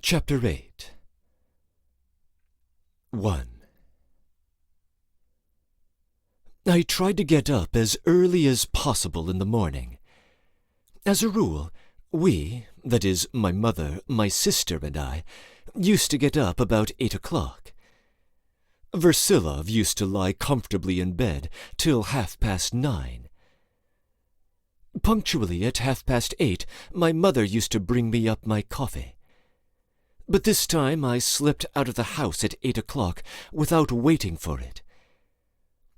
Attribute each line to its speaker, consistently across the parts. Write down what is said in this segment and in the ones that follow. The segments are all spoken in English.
Speaker 1: Chapter 8. 1. I tried to get up as early as possible in the morning. As a rule, we, that is, my mother, my sister, and I, used to get up about 8 o'clock. Versilov used to lie comfortably in bed till 9:30. Punctually at 8:30, my mother used to bring me up my coffee. But this time I slipped out of the house at 8 o'clock without waiting for it.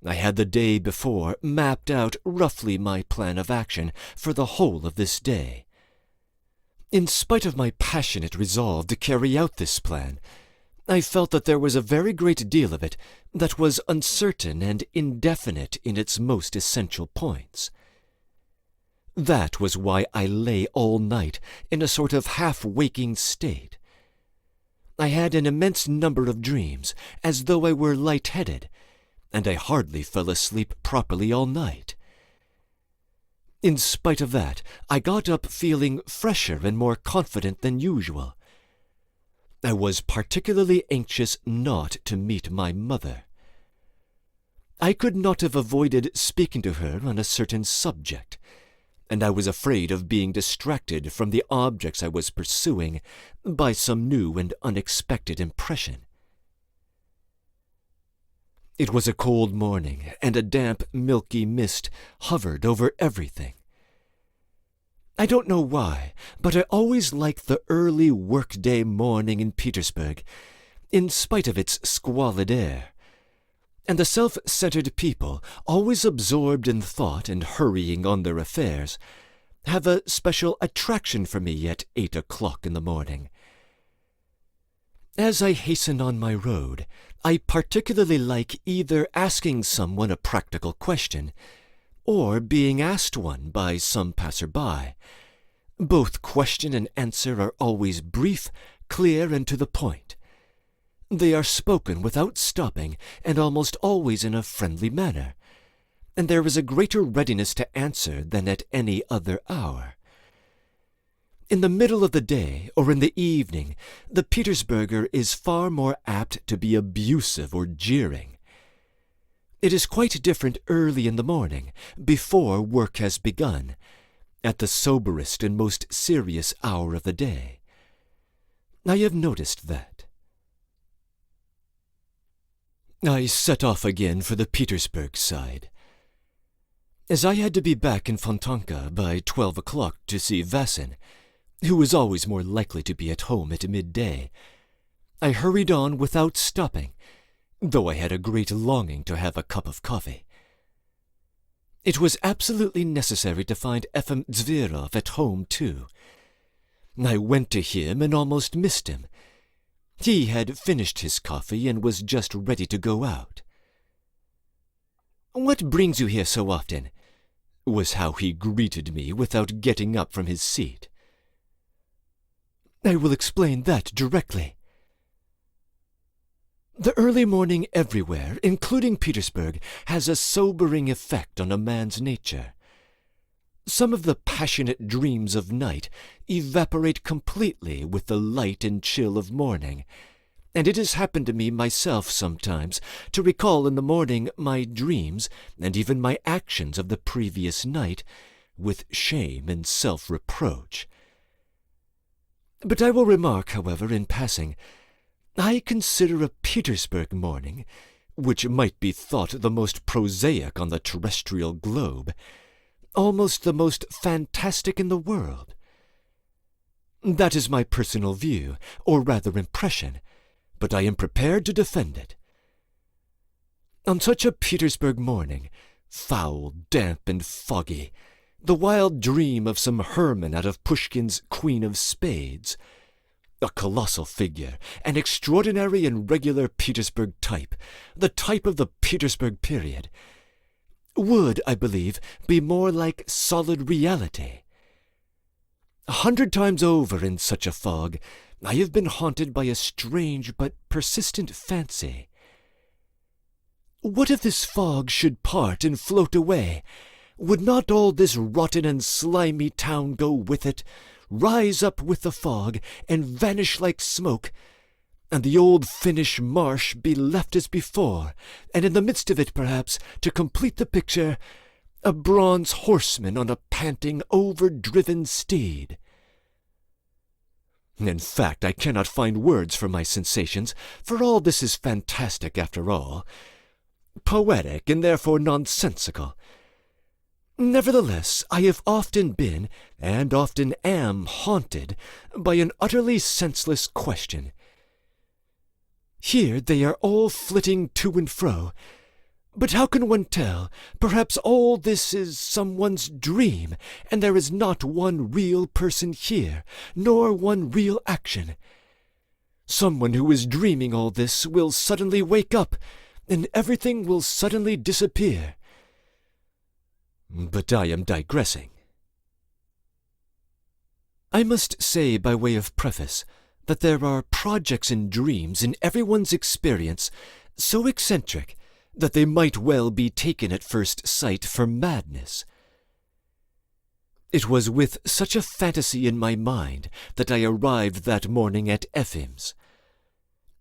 Speaker 1: I had the day before mapped out roughly my plan of action for the whole of this day. In spite of my passionate resolve to carry out this plan, I felt that there was a very great deal of it that was uncertain and indefinite in its most essential points. That was why I lay all night in a sort of half-waking state. I had an immense number of dreams, as though I were light-headed, and I hardly fell asleep properly all night. In spite of that, I got up feeling fresher and more confident than usual. I was particularly anxious not to meet my mother. I could not have avoided speaking to her on a certain subject, and I was afraid of being distracted from the objects I was pursuing by some new and unexpected impression. It was a cold morning, and a damp, milky mist hovered over everything. I don't know why, but I always liked the early workday morning in Petersburg, in spite of its squalid air. And the self-centered people, always absorbed in thought and hurrying on their affairs, have a special attraction for me at 8 o'clock in the morning. As I hasten on my road, I particularly like either asking someone a practical question, or being asked one by some passer-by. Both question and answer are always brief, clear, and to the point. They are spoken without stopping, and almost always in a friendly manner, and there is a greater readiness to answer than at any other hour. In the middle of the day, or in the evening, the Petersburger is far more apt to be abusive or jeering. It is quite different early in the morning, before work has begun, at the soberest and most serious hour of the day. I have noticed that. I set off again for the Petersburg side. As I had to be back in Fontanka by 12 o'clock to see I.VIII., who was always more likely to be at home at midday, I hurried on without stopping, though I had a great longing to have a cup of coffee. It was absolutely necessary to find Efim Zverov at home, too. I went to him and almost missed him. He had finished his coffee and was just ready to go out. "What brings you here so often?" was how he greeted me without getting up from his seat. "I will explain that directly." The early morning everywhere, including Petersburg, has a sobering effect on a man's nature. Some of the passionate dreams of night evaporate completely with the light and chill of morning, and it has happened to me myself sometimes to recall in the morning my dreams and even my actions of the previous night with shame and self-reproach. But I will remark, however, in passing, I consider a Petersburg morning, which might be thought the most prosaic on the terrestrial globe, almost the most fantastic in the world. That is my personal view, or rather impression, but I am prepared to defend it. On such a Petersburg morning, foul, damp, and foggy, the wild dream of some Hermann out of Pushkin's Queen of Spades, a colossal figure, an extraordinary and regular Petersburg type, the type of the Petersburg period, would, I believe, be more like solid reality. 100 times over in such a fog, I have been haunted by a strange but persistent fancy. What if this fog should part and float away? Would not all this rotten and slimy town go with it, rise up with the fog and vanish like smoke, and the old Finnish marsh be left as before, and in the midst of it, perhaps, to complete the picture, a bronze horseman on a panting, over-driven steed. In fact, I cannot find words for my sensations, for all this is fantastic after all, poetic and therefore nonsensical. Nevertheless, I have often been, and often am, haunted by an utterly senseless question. Here they are all flitting to and fro, but how can one tell? Perhaps all this is someone's dream, and there is not one real person here, nor one real action. Someone who is dreaming all this will suddenly wake up, and everything will suddenly disappear. But I am digressing. I must say by way of preface that there are projects and dreams in everyone's experience so eccentric that they might well be taken at first sight for madness. It was with such a fantasy in my mind that I arrived that morning at I.VIII.'s.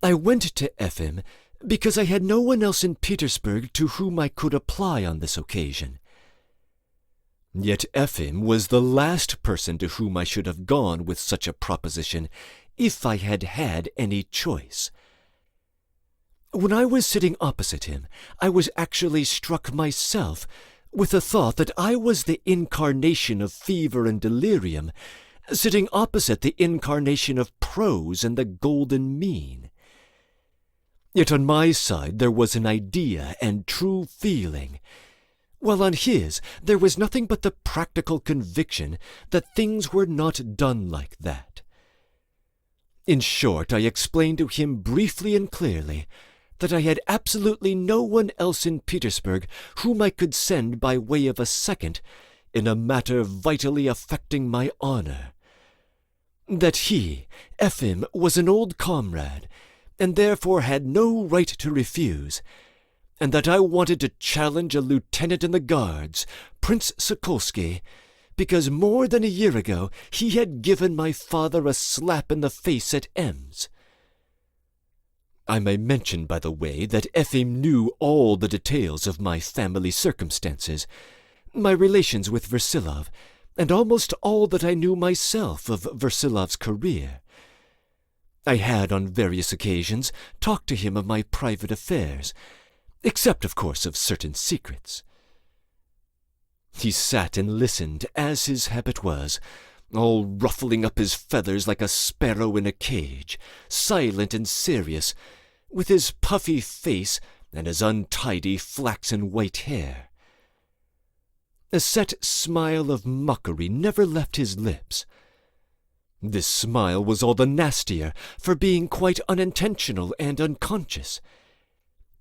Speaker 1: I went to I.VIII. Because I had no one else in Petersburg to whom I could apply on this occasion. Yet I.VIII. Was the last person to whom I should have gone with such a proposition if I had had any choice. When I was sitting opposite him, I was actually struck myself with the thought that I was the incarnation of fever and delirium, sitting opposite the incarnation of prose and the golden mean. Yet on my side there was an idea and true feeling, while on his there was nothing but the practical conviction that things were not done like that. In short, I explained to him briefly and clearly that I had absolutely no one else in Petersburg whom I could send by way of a second in a matter vitally affecting my honor. That he, I.VIII., was an old comrade, and therefore had no right to refuse, and that I wanted to challenge a lieutenant in the Guards, Prince Sokolsky, because more than a year ago he had given my father a slap in the face at Ems. I may mention, by the way, that I.VIII. Knew all the details of my family circumstances, my relations with Versilov, and almost all that I knew myself of Versilov's career. I had, on various occasions, talked to him of my private affairs, except, of course, of certain secrets. He sat and listened, as his habit was, all ruffling up his feathers like a sparrow in a cage, silent and serious, with his puffy face and his untidy flaxen white hair. A set smile of mockery never left his lips. This smile was all the nastier for being quite unintentional and unconscious.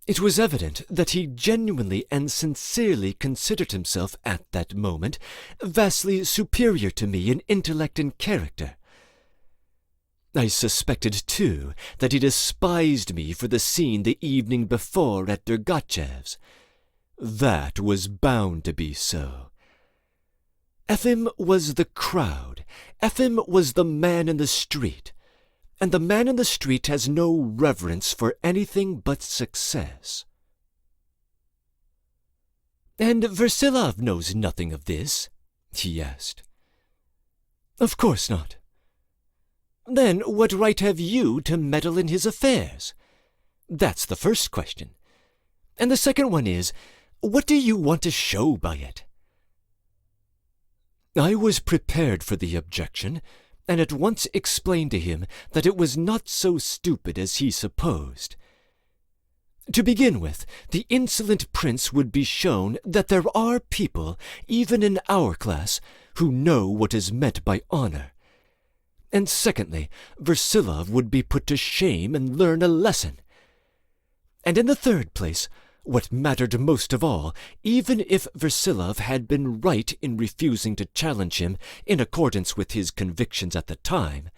Speaker 1: It was evident that he genuinely and sincerely considered himself at that moment vastly superior to me in intellect and character. I suspected, too, that he despised me for the scene the evening before at Dergachev's. That was bound to be so. I.VIII. was the crowd. I.VIII. was the man in the street. And the man in the street has no reverence for anything but success. "And Versilov knows nothing of this?" he asked. "Of course not." "Then what right have you to meddle in his affairs? That's the first question. And the second one is, what do you want to show by it?" I was prepared for the objection, and at once explained to him that it was not so stupid as he supposed. To begin with, the insolent prince would be shown that there are people, even in our class, who know what is meant by honor. And secondly, Versilov would be put to shame and learn a lesson. And in the third place, what mattered most of all, even if Versilov had been right in refusing to challenge him in accordance with his convictions at the time,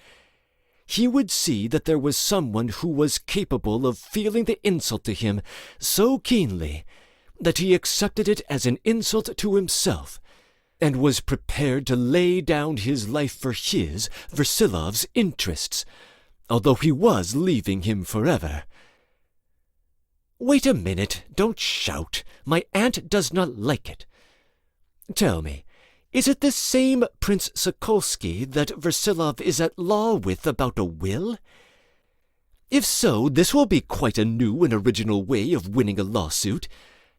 Speaker 1: he would see that there was someone who was capable of feeling the insult to him so keenly that he accepted it as an insult to himself, and was prepared to lay down his life for his, Versilov's, interests, although he was leaving him forever. Wait a minute, don't shout. My aunt does not like it. Tell me, is it the same Prince Sokolsky that Versilov is at law with about a will? If so, this will be quite a new and original way of winning a lawsuit,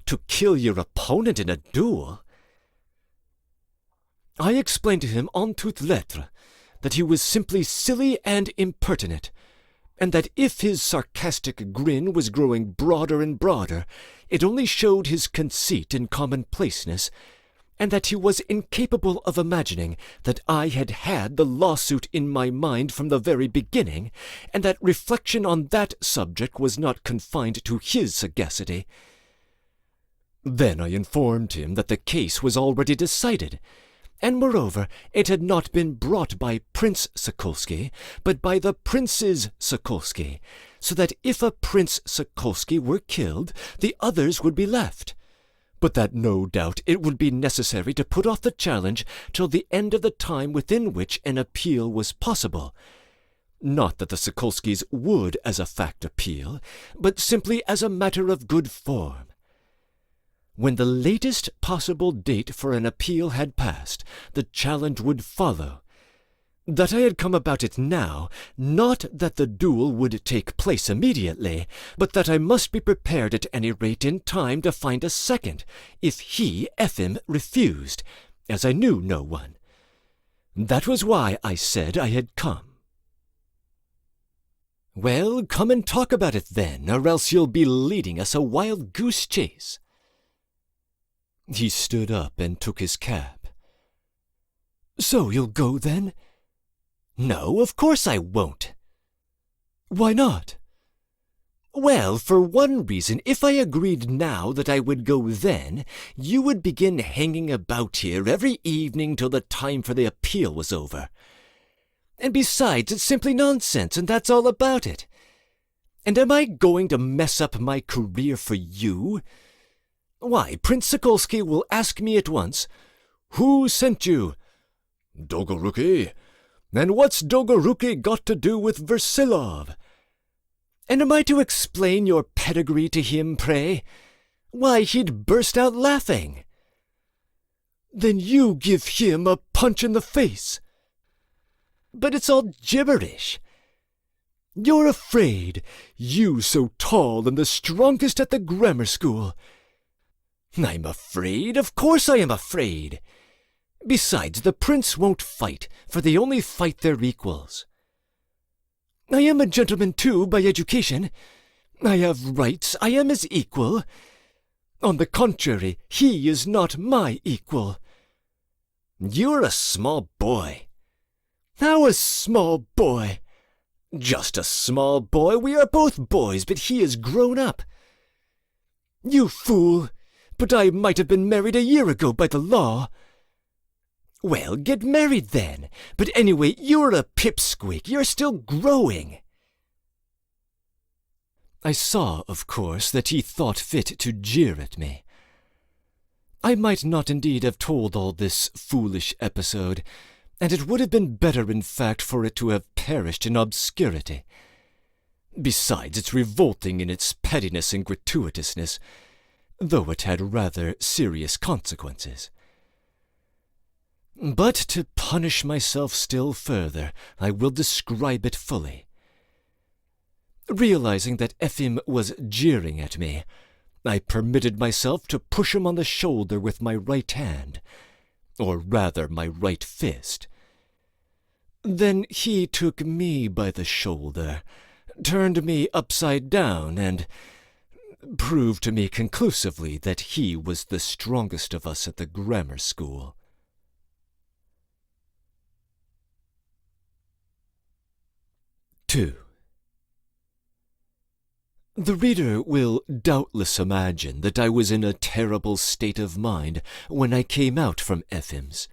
Speaker 1: to kill your opponent in a duel. I explained to him en toutes lettres that he was simply silly and impertinent, and that if his sarcastic grin was growing broader and broader, it only showed his conceit and commonplaceness, and that he was incapable of imagining that I had had the lawsuit in my mind from the very beginning, and that reflection on that subject was not confined to his sagacity. Then I informed him that the case was already decided, and moreover it had not been brought by Prince Sokolsky, but by the Princes Sokolsky, so that if a Prince Sokolsky were killed, the others would be left, but that no doubt it would be necessary to put off the challenge till the end of the time within which an appeal was possible. Not that the Sokolskys would as a fact appeal, but simply as a matter of good form. When the latest possible date for an appeal had passed, the challenge would follow. That I had come about it now, not that the duel would take place immediately, but that I must be prepared at any rate in time to find a second, if he, I.VIII., refused, as I knew no one. That was why I said I had come. Well, come and talk about it then, or else you'll be leading us a wild goose chase. He stood up and took his cap. So you'll go then? No, of course I won't. Why not? Well, for one reason, if I agreed now that I would go then, you would begin hanging about here every evening till the time for the appeal was over. And besides, it's simply nonsense, and that's all about it. And am I going to mess up my career for you? Why, Prince Sokolsky will ask me at once, "Who sent you?" "Dolgoruki." "And what's Dolgoruki got to do with Versilov?" And am I to explain your pedigree to him, pray? Why, he'd burst out laughing. Then you give him a punch in the face. But it's all gibberish. You're afraid, you so tall and the strongest at the grammar school. I'm afraid, of course I am afraid. Besides, the prince won't fight, for they only fight their equals. I am a gentleman too, by education. I have rights, I am his equal. On the contrary, he is not my equal. You're a small boy. How a small boy? Just a small boy. We are both boys, but he is grown up. You fool! But I might have been married a year ago by the law. Well, get married then. But anyway, you're a pipsqueak. You're still growing. I saw, of course, that he thought fit to jeer at me. I might not indeed have told all this foolish episode, and it would have been better, in fact, for it to have perished in obscurity. Besides, it's revolting in its pettiness and gratuitousness, though it had rather serious consequences. But to punish myself still further, I will describe it fully. Realizing that I.VIII. Was jeering at me, I permitted myself to push him on the shoulder with my right hand, or rather my right fist. Then he took me by the shoulder, turned me upside down, and proved to me conclusively that he was the strongest of us at the grammar school. II. The reader will doubtless imagine that I was in a terrible state of mind when I came out from I.VIII.'s.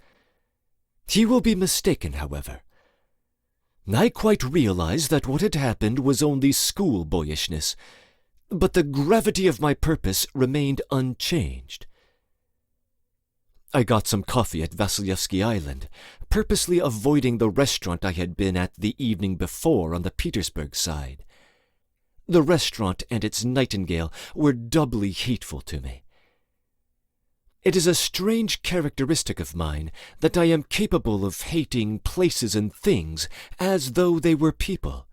Speaker 1: He will be mistaken, however. I quite realized that what had happened was only schoolboyishness, but the gravity of my purpose remained unchanged. I got some coffee at Vasilyevsky Island, purposely avoiding the restaurant I had been at the evening before on the Petersburg side. The restaurant and its nightingale were doubly hateful to me. It is a strange characteristic of mine that I am capable of hating places and things as though they were people.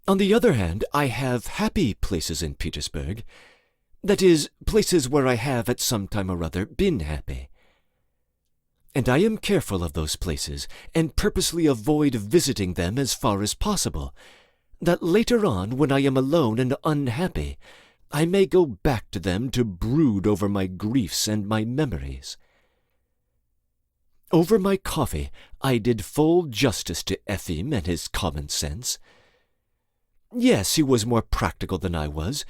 Speaker 1: On the other hand, I have happy places in Petersburg, that is, places where I have at some time or other been happy. And I am careful of those places, and purposely avoid visiting them as far as possible, that later on, when I am alone and unhappy, I may go back to them to brood over my griefs and my memories. Over my coffee, I did full justice to I.VIII and his common sense. Yes, he was more practical than I was,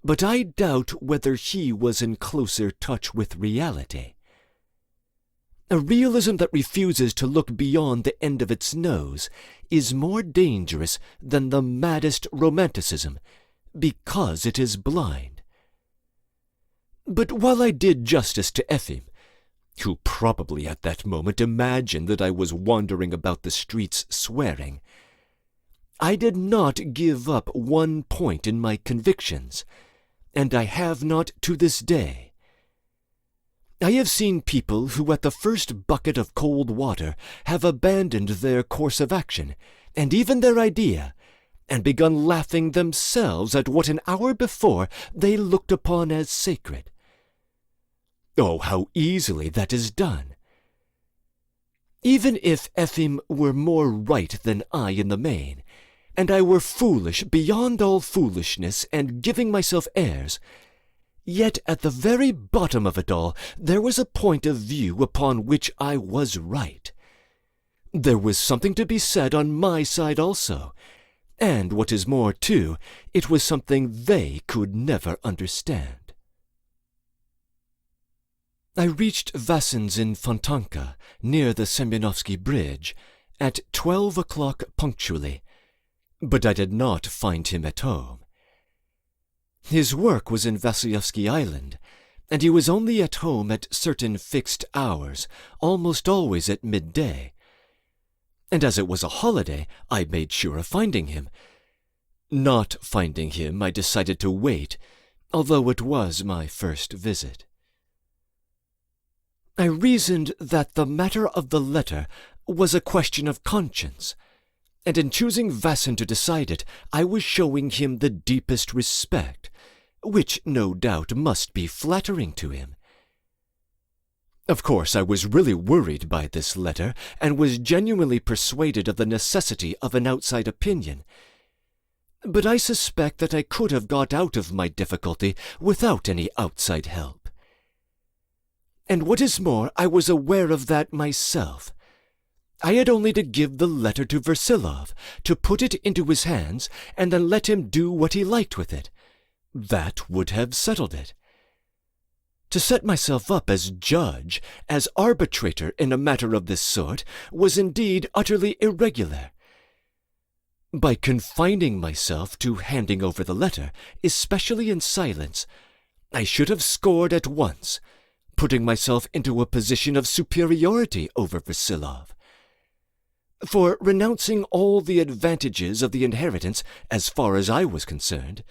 Speaker 1: but I doubt whether he was in closer touch with reality. A realism that refuses to look beyond the end of its nose is more dangerous than the maddest romanticism, because it is blind. But while I did justice to I.VIII, who probably at that moment imagined that I was wandering about the streets swearing, I did not give up one point in my convictions, and I have not to this day. I have seen people who at the first bucket of cold water have abandoned their course of action, and even their idea, and begun laughing themselves at what an hour before they looked upon as sacred. Oh, how easily that is done! Even if I.VIII were more right than I in the main, and I were foolish beyond all foolishness and giving myself airs, yet at the very bottom of it all there was a point of view upon which I was right. There was something to be said on my side also, and what is more, too, it was something they could never understand. I reached Vassin's in Fontanka, near the Semyonovsky Bridge, at 12 o'clock punctually, but I did not find him at home. His work was in Vasilyevsky Island, and he was only at home at certain fixed hours, almost always at midday. And as it was a holiday, I made sure of finding him. Not finding him, I decided to wait, although it was my first visit. I reasoned that the matter of the letter was a question of conscience, and in choosing Vassin to decide it, I was showing him the deepest respect, which no doubt must be flattering to him. Of course, I was really worried by this letter, and was genuinely persuaded of the necessity of an outside opinion. But I suspect that I could have got out of my difficulty without any outside help. And what is more, I was aware of that myself. I had only to give the letter to Versilov, to put it into his hands, and then let him do what he liked with it. That would have settled it. To set myself up as judge, as arbitrator in a matter of this sort, was indeed utterly irregular. By confining myself to handing over the letter, especially in silence, I should have scored at once, putting myself into a position of superiority over Versilov. For, renouncing all the advantages of the inheritance as far as I was concerned,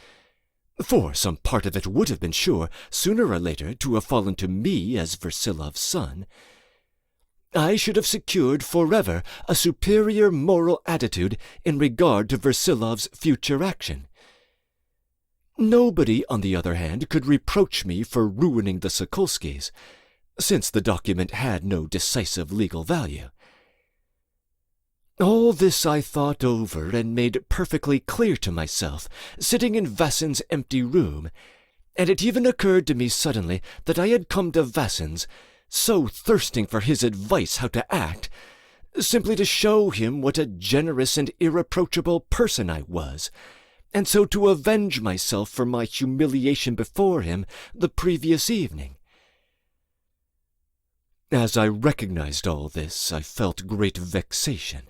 Speaker 1: for some part of it would have been sure, sooner or later, to have fallen to me as Versilov's son, I should have secured forever a superior moral attitude in regard to Versilov's future action. Nobody, on the other hand, could reproach me for ruining the Sokolskys, since the document had no decisive legal value. All this I thought over and made perfectly clear to myself, sitting in Vassin's empty room, and it even occurred to me suddenly that I had come to Vassin's, so thirsting for his advice how to act, simply to show him what a generous and irreproachable person I was, and so to avenge myself for my humiliation before him the previous evening. As I recognized all this, I felt great vexation.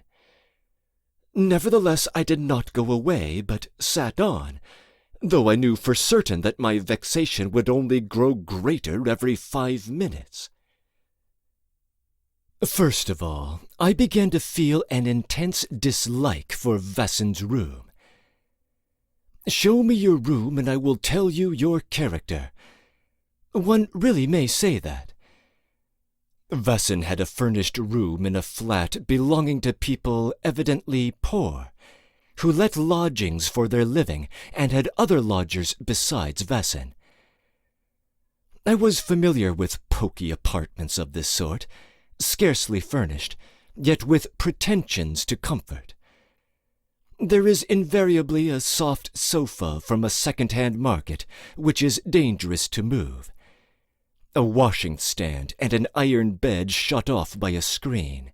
Speaker 1: Nevertheless, I did not go away, but sat on, though I knew for certain that my vexation would only grow greater every 5 minutes. First of all, I began to feel an intense dislike for Vassen's room. Show me your room and I will tell you your character. One really may say that. Vassen had a furnished room in a flat belonging to people evidently poor, who let lodgings for their living and had other lodgers besides Vassen. I was familiar with poky apartments of this sort, scarcely furnished, yet with pretensions to comfort. There is invariably a soft sofa from a second-hand market, which is dangerous to move, a washing-stand and an iron bed shut off by a screen.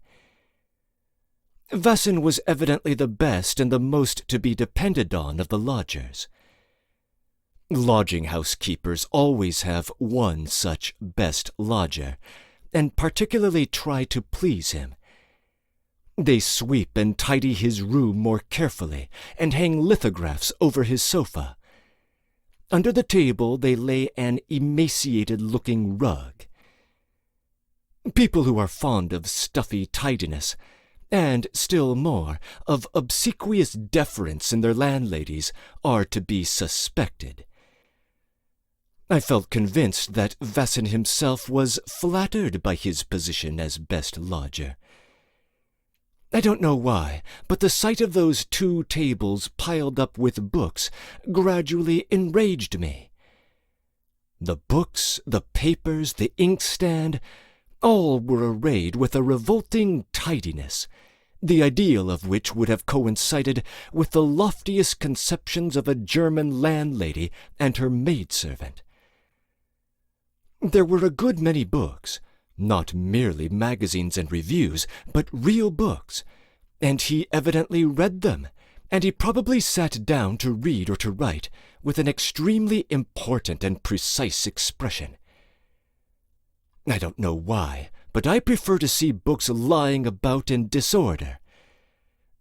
Speaker 1: Vassen was evidently the best and the most to be depended on of the lodgers. Lodging-house keepers always have one such best lodger, and particularly try to please him. They sweep and tidy his room more carefully, and hang lithographs over his sofa. Under the table they lay an emaciated-looking rug. People who are fond of stuffy tidiness, and, still more, of obsequious deference in their landladies, are to be suspected. I felt convinced that Vassen himself was flattered by his position as best lodger. I don't know why, but the sight of those two tables piled up with books gradually enraged me. The books, the papers, the inkstand, all were arrayed with a revolting tidiness, the ideal of which would have coincided with the loftiest conceptions of a German landlady and her maidservant. There were a good many books, not merely magazines and reviews, but real books, and he evidently read them, and he probably sat down to read or to write with an extremely important and precise expression. I don't know why, but I prefer to see books lying about in disorder.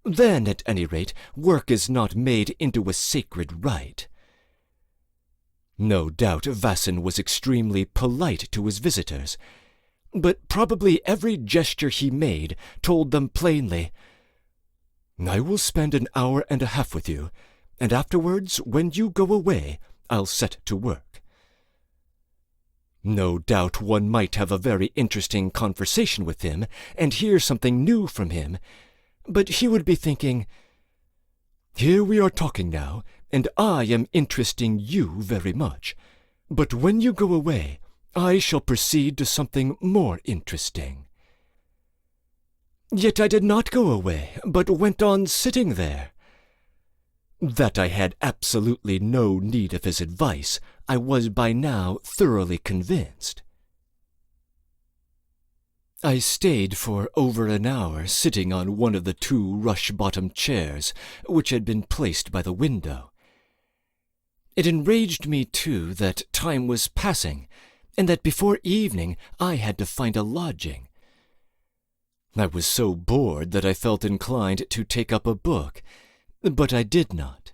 Speaker 1: Then, at any rate, work is not made into a sacred rite. No doubt Vassen was extremely polite to his visitors, but probably every gesture he made told them plainly, "I will spend an hour and a half with you, and afterwards, when you go away, I'll set to work." No doubt one might have a very interesting conversation with him and hear something new from him, but he would be thinking, "Here we are talking now, and I am interesting you very much, but when you go away, I shall proceed to something more interesting." Yet I did not go away, but went on sitting there. That I had absolutely no need of his advice, I was by now thoroughly convinced. I stayed for over an hour sitting on one of the two rush-bottomed chairs which had been placed by the window. It enraged me, too, that time was passing, and that before evening I had to find a lodging. I was so bored that I felt inclined to take up a book, but I did not.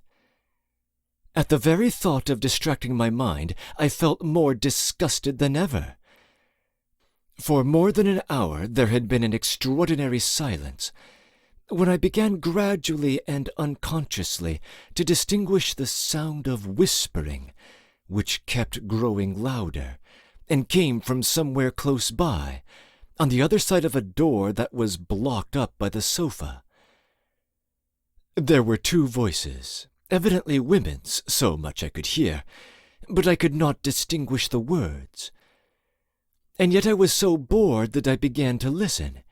Speaker 1: At the very thought of distracting my mind, I felt more disgusted than ever. For more than an hour there had been an extraordinary silence, when I began gradually and unconsciously to distinguish the sound of whispering, which kept growing louder, and came from somewhere close by, on the other side of a door that was blocked up by the sofa. There were two voices, evidently women's, so much I could hear, but I could not distinguish the words. And yet I was so bored that I began to listen.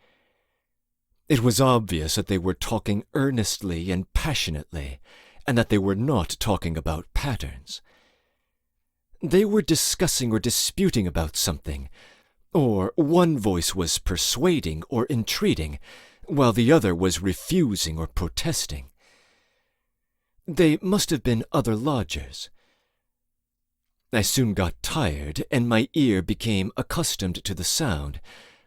Speaker 1: It was obvious that they were talking earnestly and passionately, and that they were not talking about patterns. They were discussing or disputing about something, or one voice was persuading or entreating, while the other was refusing or protesting. They must have been other lodgers. I soon got tired, and my ear became accustomed to the sound,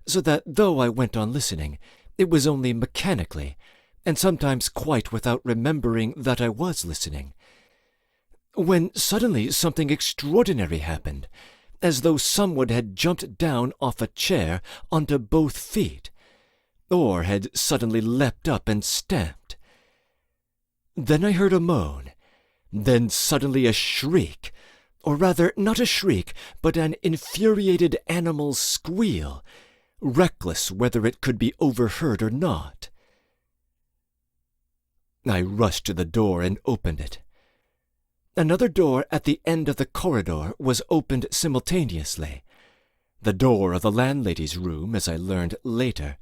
Speaker 1: so that though I went on listening, it was only mechanically, and sometimes quite without remembering that I was listening, when suddenly something extraordinary happened, as though someone had jumped down off a chair onto both feet, or had suddenly leapt up and stamped. Then I heard a moan, then suddenly a shriek, or rather not a shriek, but an infuriated animal's squeal, reckless whether it could be overheard or not. I rushed to the door and opened it. Another door at the end of the corridor was opened simultaneously, the door of the landlady's room, as I learned later,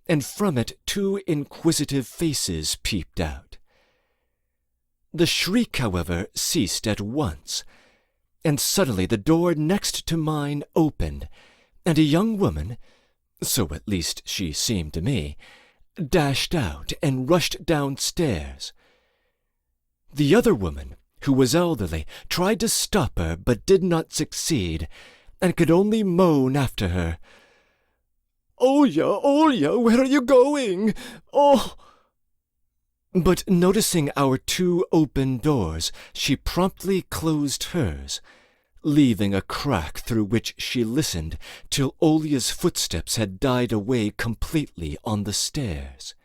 Speaker 1: and from it 2 inquisitive faces peeped out. The shriek, however, ceased at once, and suddenly the door next to mine opened, and a young woman, so at least she seemed to me, dashed out and rushed downstairs. The other woman, who was elderly, tried to stop her, but did not succeed, and could only moan after her, "Olya, where are you going? Oh!" But noticing our 2 open doors, she promptly closed hers, leaving a crack through which she listened till Olya's footsteps had died away completely on the stairs.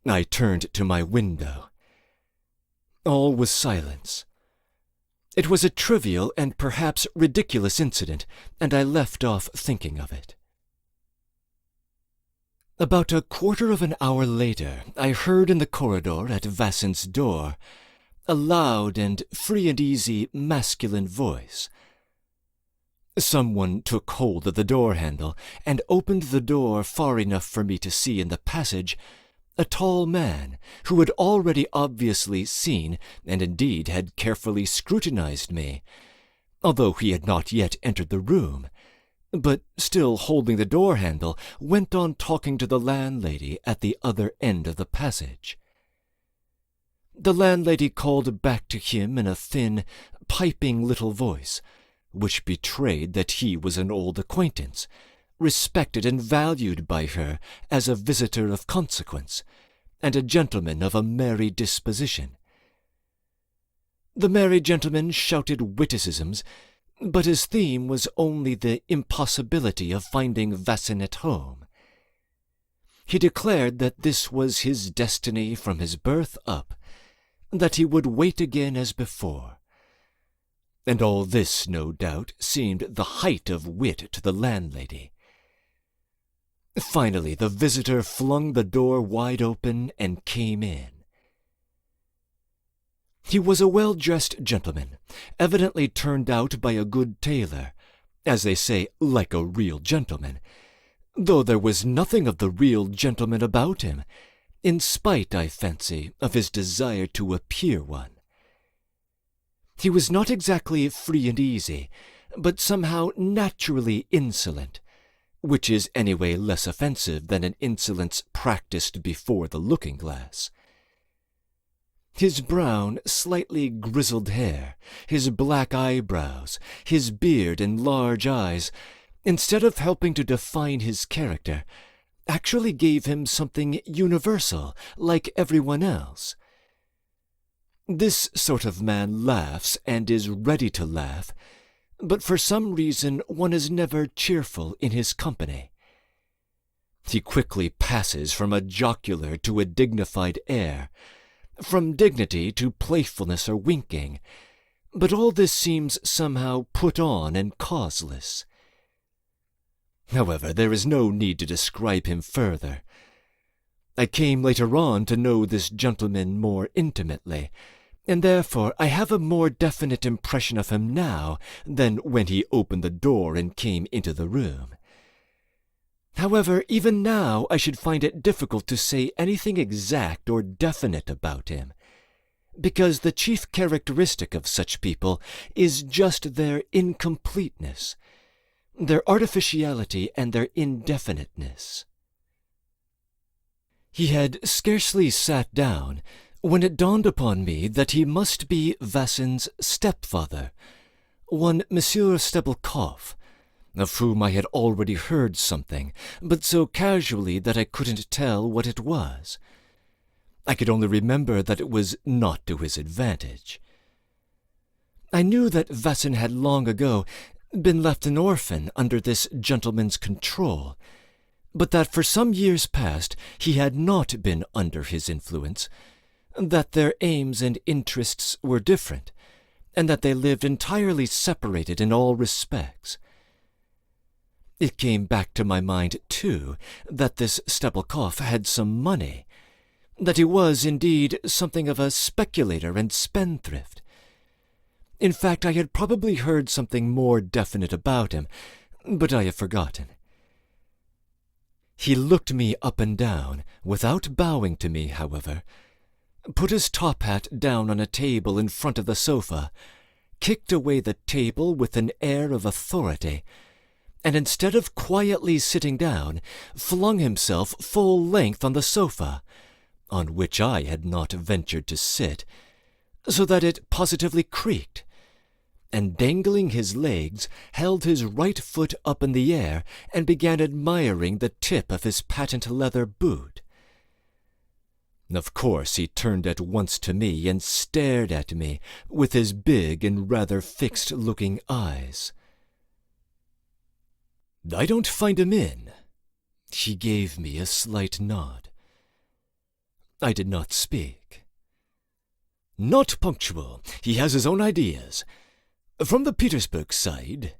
Speaker 1: I turned to my window. All was silence. It was a trivial and perhaps ridiculous incident, and I left off thinking of it. About a quarter of an hour later, I heard in the corridor at Vassin's door a loud and free and easy masculine voice. Someone took hold of the door handle and opened the door far enough for me to see in the passage a tall man who had already obviously seen and indeed had carefully scrutinized me, although he had not yet entered the room, but still holding the door handle, went on talking to the landlady at the other end of the passage. The landlady called back to him in a thin, piping little voice, which betrayed that he was an old acquaintance, respected and valued by her as a visitor of consequence, and a gentleman of a merry disposition. The merry gentleman shouted witticisms, but his theme was only the impossibility of finding Vassin at home. He declared that this was his destiny from his birth up, that he would wait again as before. And all this, no doubt, seemed the height of wit to the landlady. Finally, the visitor flung the door wide open and came in. He was a well-dressed gentleman, evidently turned out by a good tailor, as they say, like a real gentleman, though there was nothing of the real gentleman about him, in spite, I fancy, of his desire to appear one. He was not exactly free and easy, but somehow naturally insolent, which is anyway less offensive than an insolence practiced before the looking-glass. His brown, slightly grizzled hair, his black eyebrows, his beard and large eyes, instead of helping to define his character, actually gave him something universal, like everyone else. This sort of man laughs and is ready to laugh, but for some reason one is never cheerful in his company. He quickly passes from a jocular to a dignified air, from dignity to playfulness or winking, but all this seems somehow put on and causeless. However, there is no need to describe him further. I came later on to know this gentleman more intimately, and therefore I have a more definite impression of him now than when he opened the door and came into the room. However, even now I should find it difficult to say anything exact or definite about him, because the chief characteristic of such people is just their incompleteness, their artificiality and their indefiniteness. He had scarcely sat down when it dawned upon me that he must be Vassin's stepfather, one Monsieur Stebelkoff, of whom I had already heard something, but so casually that I couldn't tell what it was. I could only remember that it was not to his advantage. I knew that Vassin had long ago been left an orphan under this gentleman's control, but that for some years past he had not been under his influence, that their aims and interests were different, and that they lived entirely separated in all respects. It came back to my mind, too, that this Stepelkov had some money, that he was, indeed, something of a speculator and spendthrift. In fact, I had probably heard something more definite about him, but I have forgotten. He looked me up and down, without bowing to me, however, put his top hat down on a table in front of the sofa, kicked away the table with an air of authority, and instead of quietly sitting down, flung himself full length on the sofa, on which I had not ventured to sit, so that it positively creaked, and dangling his legs, held his right foot up in the air and began admiring the tip of his patent leather boot. Of course he turned at once to me and stared at me with his big and rather fixed-looking eyes. "I don't find him in." He gave me a slight nod. I did not speak. "Not punctual. He has his own ideas. From the Petersburg side."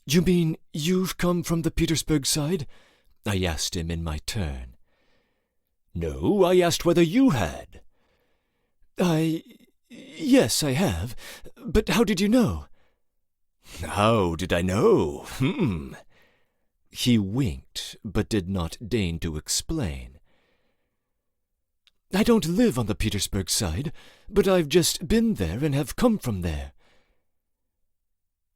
Speaker 1: "You mean you've come from the Petersburg side?" I asked him in my turn. "No, I asked whether you had." Yes, I have. But how did you know?" "How did I know? He winked, but did not deign to explain. "I don't live on the Petersburg side, but I've just been there and have come from there."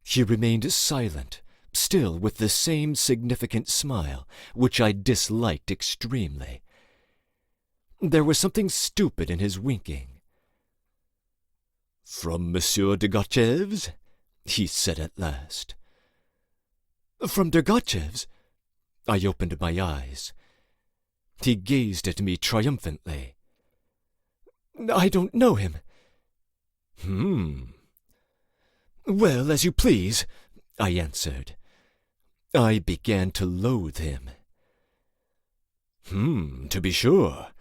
Speaker 1: He remained silent, still with the same significant smile, which I disliked extremely. There was something stupid in his winking. "From Monsieur Degotchev's?" he said at last. "From Degotchev's?" I opened my eyes. He gazed at me triumphantly. "I don't know him." "Well, as you please," I answered. I began to loathe him. To be sure.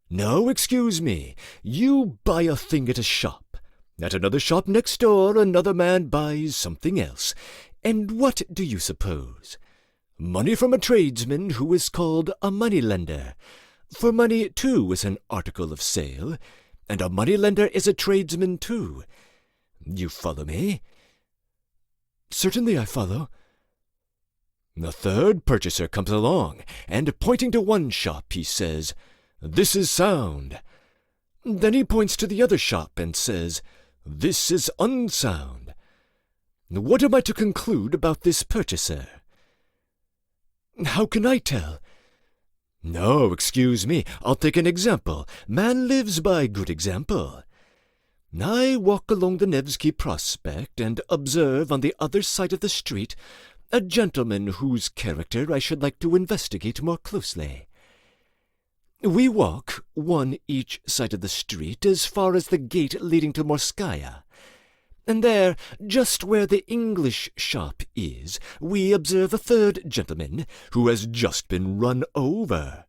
Speaker 1: Now, excuse me, you buy a thing at a shop. At another shop next door, another man buys something else. And what do you suppose? Money from a tradesman who is called a money-lender. For money, too, is an article of sale, and a money-lender is a tradesman, too. You follow me?" "Certainly I follow." "The third purchaser comes along, and pointing to one shop, he says, 'This is sound.' Then he points to the other shop and says, 'This is unsound.' What am I to conclude about this purchaser?" "How can I tell?" "No, excuse me, I'll take an example. Man lives by good example. I walk along the Nevsky Prospect and observe on the other side of the street a gentleman whose character I should like to investigate more closely. We walk, one each side of the street, as far as the gate leading to Morskaya, and there, just where the English shop is, we observe a third gentleman who has just been run over.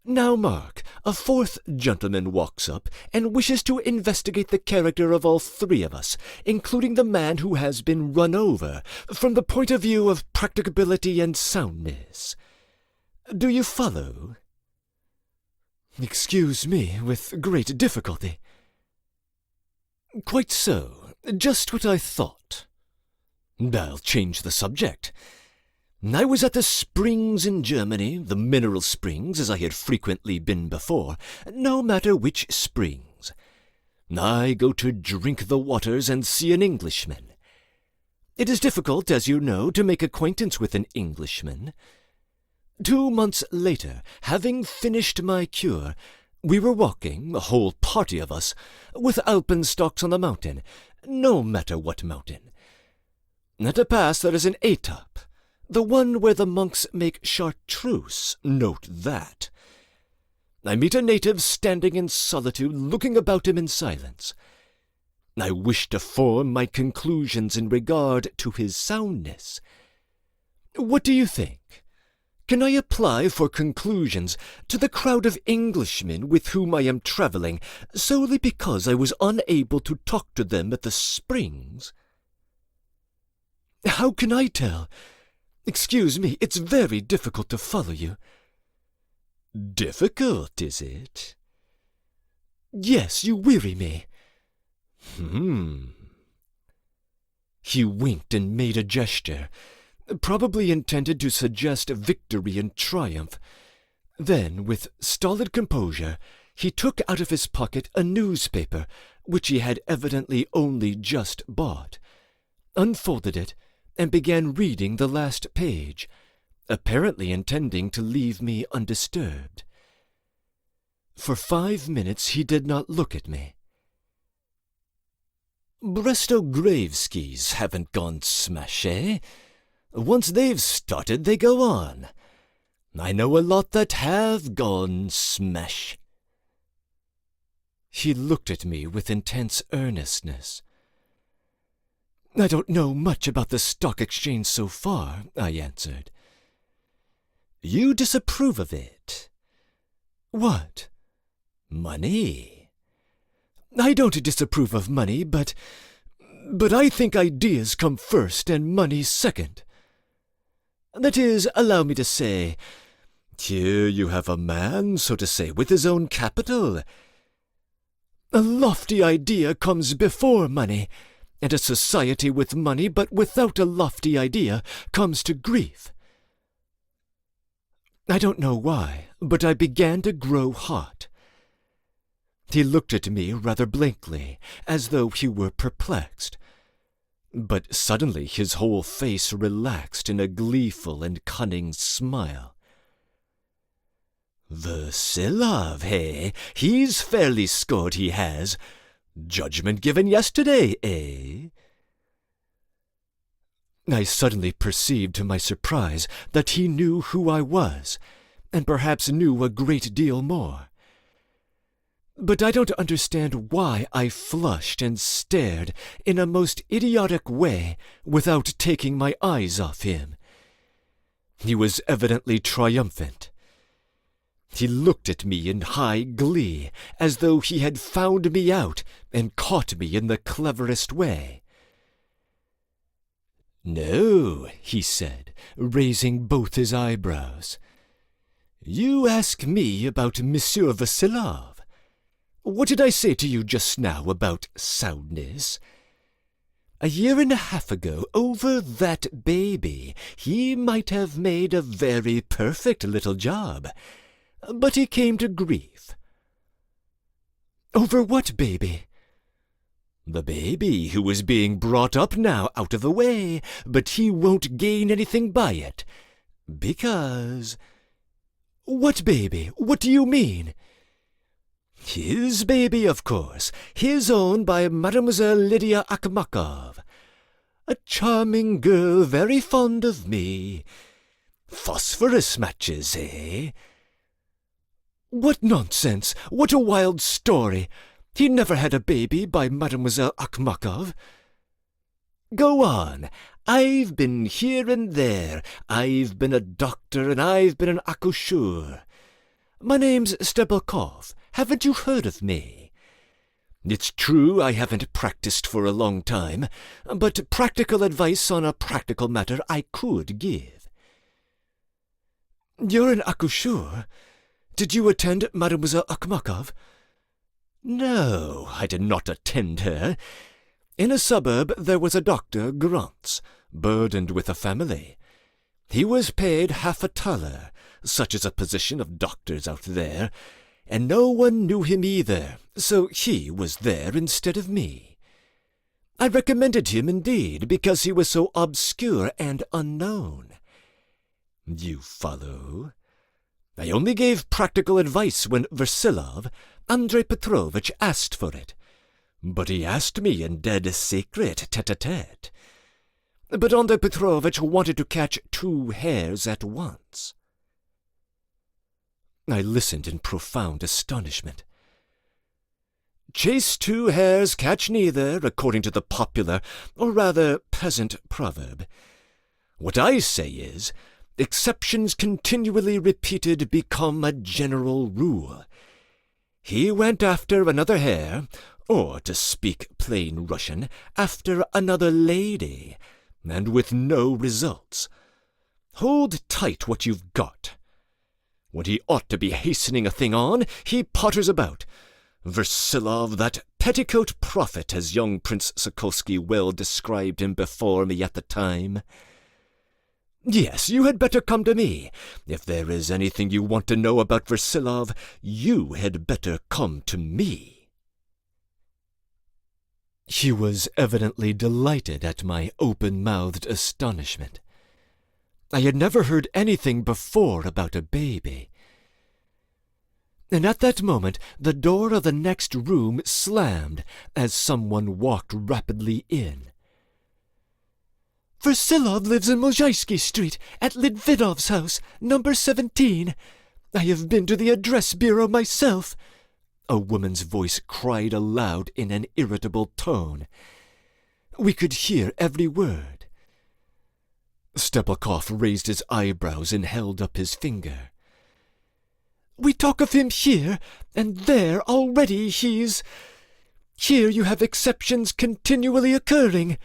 Speaker 1: Now mark, a fourth gentleman walks up and wishes to investigate the character of all three of us, including the man who has been run over, from the point of view of practicability and soundness. Do you follow?" "Excuse me, with great difficulty." "Quite so. Just what I thought. I'll change the subject. I was at the springs in Germany, the mineral springs, as I had frequently been before, no matter which springs. I go to drink the waters and see an Englishman. It is difficult, as you know, to make acquaintance with an Englishman. 2 months later, having finished my cure, we were walking, a whole party of us, with alpenstocks on the mountain, no matter what mountain. At a pass there is an étape, the one where the monks make chartreuse, note that. I meet a native standing in solitude, looking about him in silence. I wish to form my conclusions in regard to his soundness. What do you think? Can I apply for conclusions to the crowd of Englishmen with whom I am travelling solely because I was unable to talk to them at the Springs? How can I tell? Excuse me, it's very difficult to follow you. Difficult, is it? Yes, you weary me. He winked and made a gesture, probably intended to suggest victory and triumph. Then, with stolid composure, he took out of his pocket a newspaper, which he had evidently only just bought, unfolded it, and began reading the last page, apparently intending to leave me undisturbed. For 5 minutes he did not look at me. Brestogravskys haven't gone smash, eh? Once they've started, they go on. I know a lot that have gone smash. He looked at me with intense earnestness. I don't know much about the stock exchange so far, I answered. You disapprove of it. What? Money. I don't disapprove of money, but I think ideas come first and money second. That is, allow me to say, here you have a man, so to say, with his own capital. A lofty idea comes before money, and a society with money but without a lofty idea comes to grief. I don't know why, but I began to grow hot. He looked at me rather blankly, as though he were perplexed. But suddenly his whole face relaxed in a gleeful and cunning smile. Versilov, hey? He's fairly scored, he has. Judgment given yesterday, eh? I suddenly perceived to my surprise that he knew who I was, and perhaps knew a great deal more. But I don't understand why I flushed and stared in a most idiotic way without taking my eyes off him. He was evidently triumphant. He looked at me in high glee, as though he had found me out and caught me in the cleverest way. No, he said, raising both his eyebrows. You ask me about Monsieur Vasilov. What did I say to you just now about soundness? 1.5 years ago, over that baby, he might have made a very perfect little job. But he came to grief. Over what baby? The baby who is being brought up now out of the way, but he won't gain anything by it. Because... What baby? What do you mean? His baby, of course. His own by Mademoiselle Lydia Akhmakov. A charming girl, very fond of me. Phosphorus matches, eh? What nonsense! What a wild story! He never had a baby by Mademoiselle Akhmakov. Go on. I've been here and there. I've been a doctor and I've been an accoucheur. My name's Stebelkov. Haven't you heard of me? It's true I haven't practiced for a long time, but practical advice on a practical matter I could give. You're an accoucheur? Did you attend Mademoiselle Akhmakov? No, I did not attend her. In a suburb there was a doctor, Grantz, burdened with a family. He was paid half a thaler, such is a position of doctors out there, and no one knew him either, so he was there instead of me. I recommended him indeed, because he was so obscure and unknown. You follow? I only gave practical advice when Versilov, Andrei Petrovitch, asked for it. But he asked me in dead secret, tete-a-tete. But Andrei Petrovitch wanted to catch 2 hares at once. I listened in profound astonishment. Chase 2 hares, catch neither, according to the popular, or rather peasant proverb. What I say is, Exceptions continually repeated become a general rule. He went after another hare, or, to speak plain Russian, after another lady, and with no results. Hold tight what you've got. When he ought to be hastening a thing on, he potters about. Versilov, that petticoat prophet, as young Prince Sokolsky well described him before me at the time. Yes, you had better come to me. If there is anything you want to know about Versilov, you had better come to me. He was evidently delighted at my open-mouthed astonishment. I had never heard anything before about a baby. And at that moment the door of the next room slammed as someone walked rapidly in. "Versilov lives in Mozhaysky Street, at Litvinov's house, number 17. I have been to the address bureau myself," a woman's voice cried aloud in an irritable tone. We could hear every word. Stepelkov raised his eyebrows and held up his finger. "We talk of him here, and there already he's... Here you have exceptions continually occurring.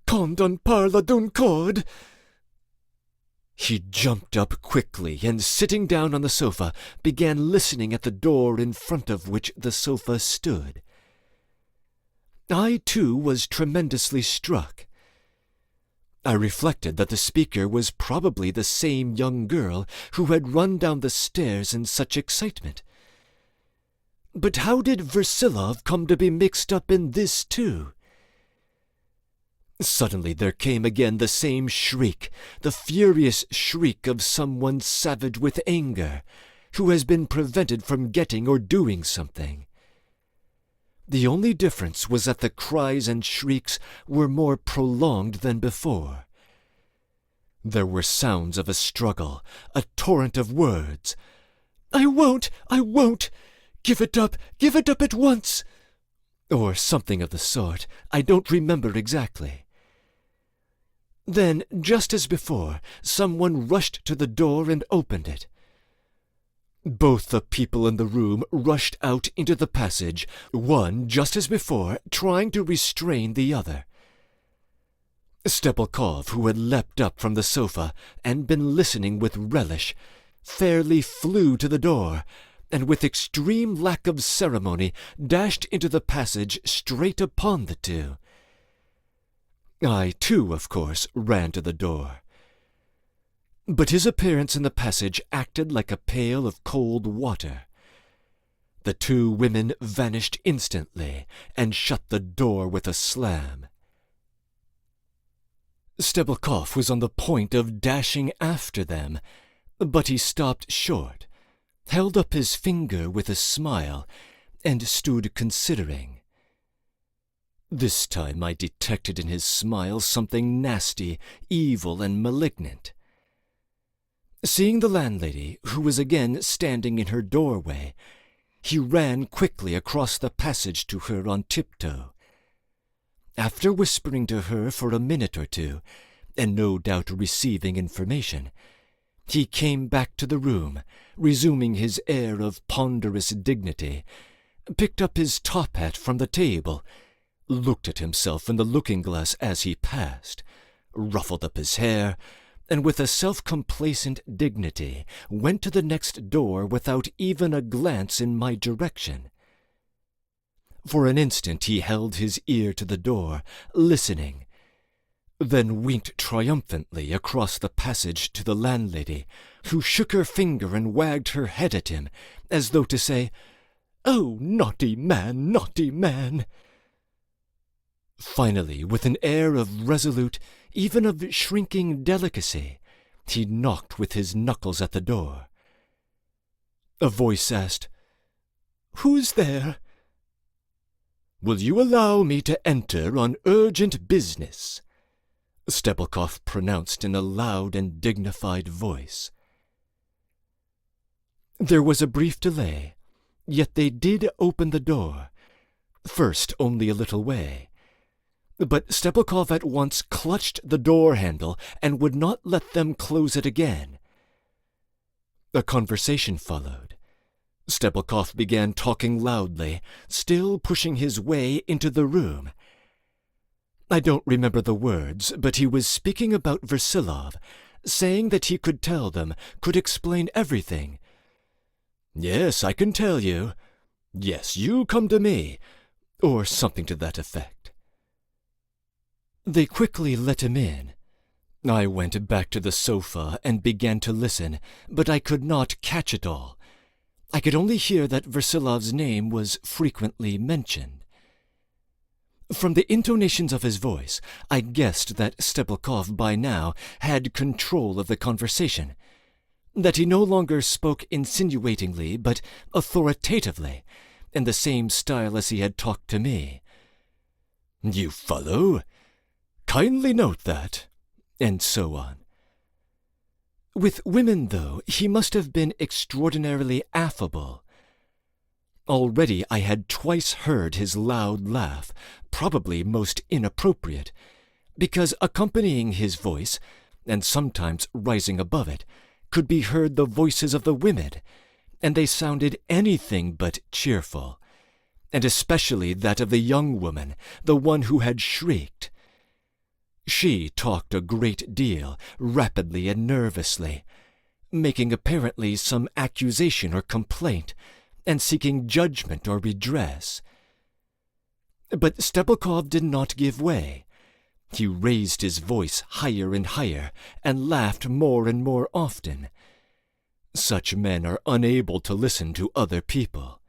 Speaker 1: Quand on parle d'un code..." He jumped up quickly, and sitting down on the sofa, began listening at the door in front of which the sofa stood. I, too, was tremendously struck. I reflected that the speaker was probably the same young girl who had run down the stairs in such excitement. But how did Versilov come to be mixed up in this too? Suddenly there came again the same shriek, the furious shriek of someone savage with anger, who has been prevented from getting or doing something. The only difference was that the cries and shrieks were more prolonged than before. There were sounds of a struggle, a torrent of words. I won't! Give it up at once!" Or something of the sort. I don't remember exactly. Then, just as before, someone rushed to the door and opened it. Both the people in the room rushed out into the passage, one, just as before, trying to restrain the other. Stepelkov, who had leapt up from the sofa and been listening with relish, fairly flew to the door, and with extreme lack of ceremony dashed into the passage straight upon the two. I, too, of course, ran to the door. But his appearance in the passage acted like a pail of cold water. The two women vanished instantly and shut the door with a slam. Stepelkov was on the point of dashing after them, but he stopped short, held up his finger with a smile, and stood considering. This time I detected in his smile something nasty, evil, and malignant. Seeing the landlady, who was again standing in her doorway, he ran quickly across the passage to her on tiptoe. After whispering to her for a minute or two, and no doubt receiving information, he came back to the room, resuming his air of ponderous dignity, picked up his top hat from the table, looked at himself in the looking-glass as he passed, ruffled up his hair, and with a self-complacent dignity went to the next door without even a glance in my direction. For an instant he held his ear to the door, listening, then winked triumphantly across the passage to the landlady, who shook her finger and wagged her head at him, as though to say, "Oh, naughty man, naughty man!" Finally, with an air of resolute, even of shrinking delicacy, he knocked with his knuckles at the door. A voice asked, "Who's there?" "Will you allow me to enter on urgent business?" Stepelkov pronounced in a loud and dignified voice. There was a brief delay, yet they did open the door, first only a little way. But Stepelkov at once clutched the door handle and would not let them close it again. A conversation followed. Stepelkov began talking loudly, still pushing his way into the room. I don't remember the words, but he was speaking about Versilov, saying that he could tell them, could explain everything. "Yes, I can tell you. Yes, you come to me," or something to that effect. They quickly let him in. I went back to the sofa and began to listen, but I could not catch it all. I could only hear that Versilov's name was frequently mentioned. From the intonations of his voice, I guessed that Stepelkov by now had control of the conversation, that he no longer spoke insinuatingly but authoritatively, in the same style as he had talked to me. "You follow? Kindly note that," and so on. With women, though, he must have been extraordinarily affable. Already I had twice heard his loud laugh, probably most inappropriate, because accompanying his voice, and sometimes rising above it, could be heard the voices of the women, and they sounded anything but cheerful, and especially that of the young woman, the one who had shrieked. She talked a great deal, rapidly and nervously, making apparently some accusation or complaint, and seeking judgment or redress. But Stepelkov did not give way. He raised his voice higher and higher, and laughed more and more often. Such men are unable to listen to other people.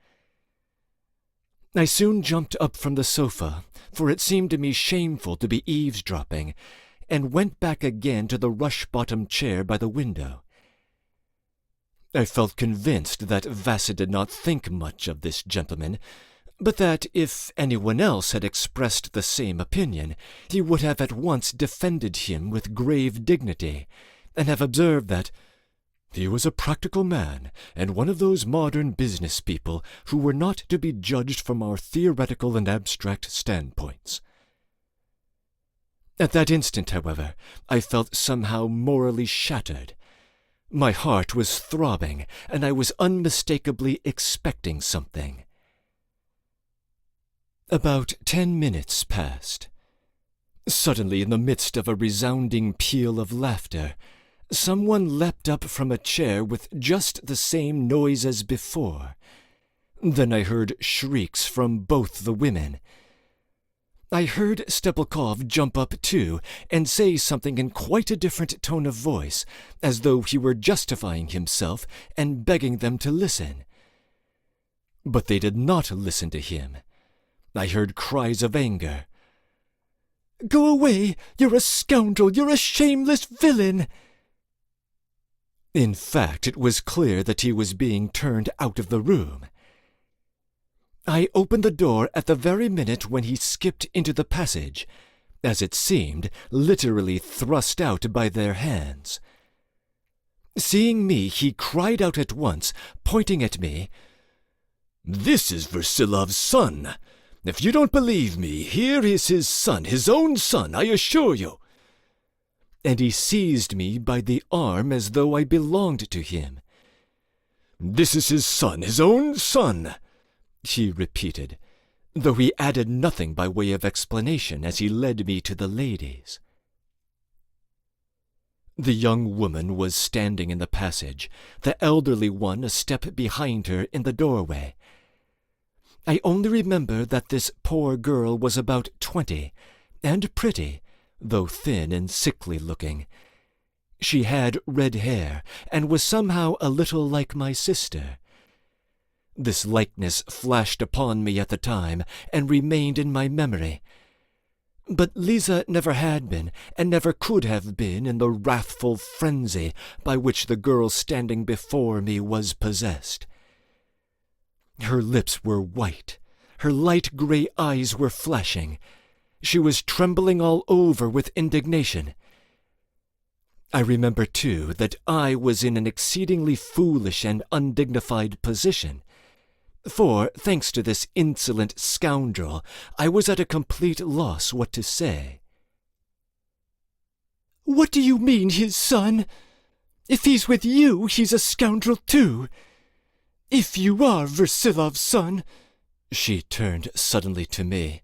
Speaker 1: I soon jumped up from the sofa, for it seemed to me shameful to be eavesdropping, and went back again to the rush-bottomed chair by the window. I felt convinced that Vassy did not think much of this gentleman, but that if anyone else had expressed the same opinion, he would have at once defended him with grave dignity, and have observed that he was a practical man, and one of those modern business people who were not to be judged from our theoretical and abstract standpoints. At that instant, however, I felt somehow morally shattered. My heart was throbbing, and I was unmistakably expecting something. About 10 minutes passed. Suddenly, in the midst of a resounding peal of laughter, someone leapt up from a chair with just the same noise as before. Then I heard shrieks from both the women. I heard Stepelkov jump up too, and say something in quite a different tone of voice, as though he were justifying himself and begging them to listen. But they did not listen to him. I heard cries of anger. "Go away! You're a scoundrel! You're a shameless villain!" In fact, it was clear that he was being turned out of the room. I opened the door at the very minute when he skipped into the passage, as it seemed, literally thrust out by their hands. Seeing me, he cried out at once, pointing at me, "This is Versilov's son! If you don't believe me, here is his son, his own son, I assure you!" And he seized me by the arm as though I belonged to him. "This is his son, his own son!" he repeated, though he added nothing by way of explanation as he led me to the ladies. The young woman was standing in the passage, the elderly one a step behind her in the doorway. I only remember that this poor girl was about 20, and pretty, though thin and sickly-looking. She had red hair, and was somehow a little like my sister. This likeness flashed upon me at the time, and remained in my memory. But Lisa never had been, and never could have been, in the wrathful frenzy by which the girl standing before me was possessed. Her lips were white, her light grey eyes were flashing. She was trembling all over with indignation. I remember, too, that I was in an exceedingly foolish and undignified position. For, thanks to this insolent scoundrel, I was at a complete loss what to say. "What do you mean, his son? If he's with you, he's a scoundrel too. If you are Versilov's son," she turned suddenly to me,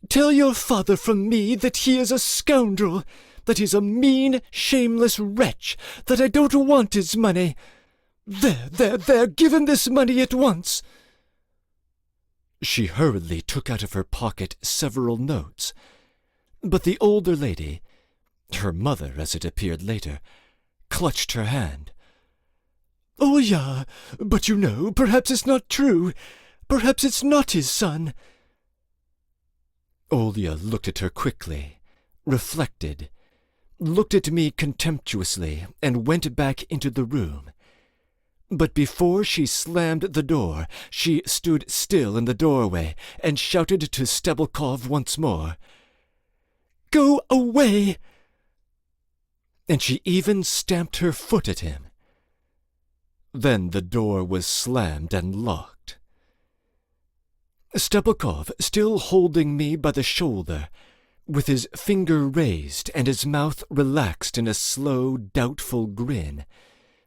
Speaker 1: "tell your father from me that he is a scoundrel, that he's a mean, shameless wretch, that I don't want his money. There, give him this money at once." She hurriedly took out of her pocket several notes, but the older lady, her mother as it appeared later, clutched her hand. "Oh, yeah, but you know, perhaps it's not true. Perhaps it's not his son." Olya looked at her quickly, reflected, looked at me contemptuously, and went back into the room. But before she slammed the door, she stood still in the doorway and shouted to Stebelkov once more, "Go away!" And she even stamped her foot at him. Then the door was slammed and locked. Stebelkov, still holding me by the shoulder, with his finger raised and his mouth relaxed in a slow, doubtful grin,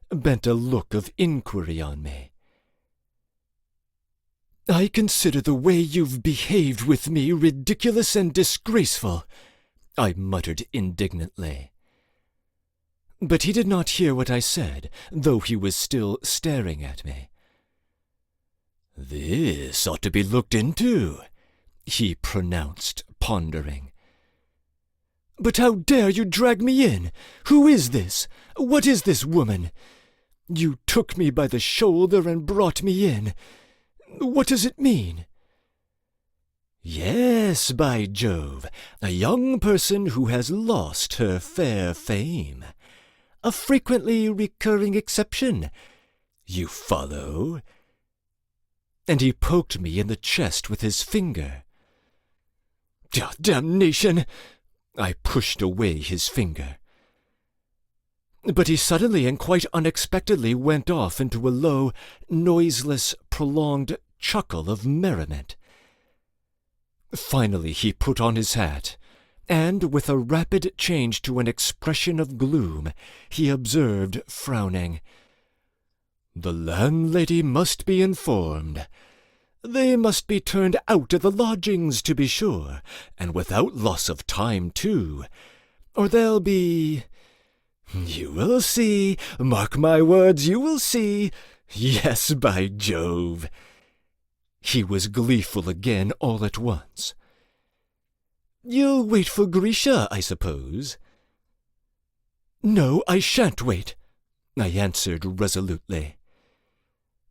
Speaker 1: bent a look of inquiry on me. "I consider the way you've behaved with me ridiculous and disgraceful," I muttered indignantly. But he did not hear what I said, though he was still staring at me. "This ought to be looked into," he pronounced, pondering. "But how dare you drag me in? Who is this? What is this woman? You took me by the shoulder and brought me in. What does it mean?" "Yes, by Jove, a young person who has lost her fair fame. A frequently recurring exception. You follow?" And he poked me in the chest with his finger. "Damnation!" I pushed away his finger. But he suddenly and quite unexpectedly went off into a low, noiseless, prolonged chuckle of merriment. Finally he put on his hat, and with a rapid change to an expression of gloom, he observed, frowning, "The landlady must be informed. They must be turned out of the lodgings, to be sure, and without loss of time, too, or they'll be... You will see, mark my words, you will see. Yes, by Jove." He was gleeful again all at once. "You'll wait for Grisha, I suppose?" "No, I shan't wait," I answered resolutely.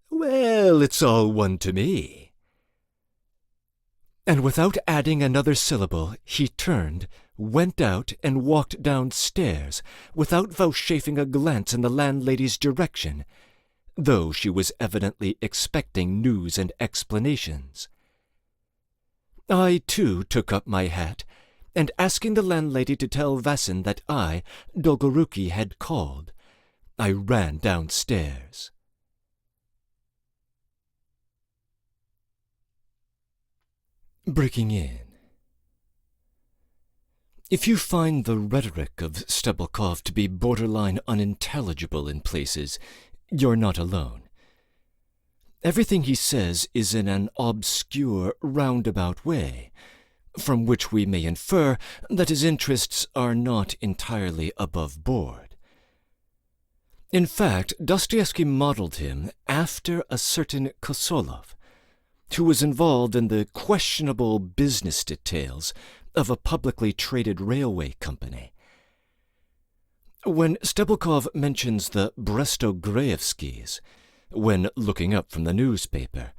Speaker 1: "Well, it's all one to me." And without adding another syllable, he turned, went out, and walked downstairs, without vouchsafing a glance in the landlady's direction, though she was evidently expecting news and explanations. I, too, took up my hat, and asking the landlady to tell Vassin that I, Dolgoruki, had called, I ran downstairs. Breaking in. If you find the rhetoric of Stebelkov to be borderline unintelligible in places, you're not alone. Everything he says is in an obscure, roundabout way, from which we may infer that his interests are not entirely above board. In fact, Dostoevsky modeled him after a certain Kosolov, who was involved in the questionable business details of a publicly traded railway company. When Stebelkov mentions the Brestograevskys, when looking up from the newspaper,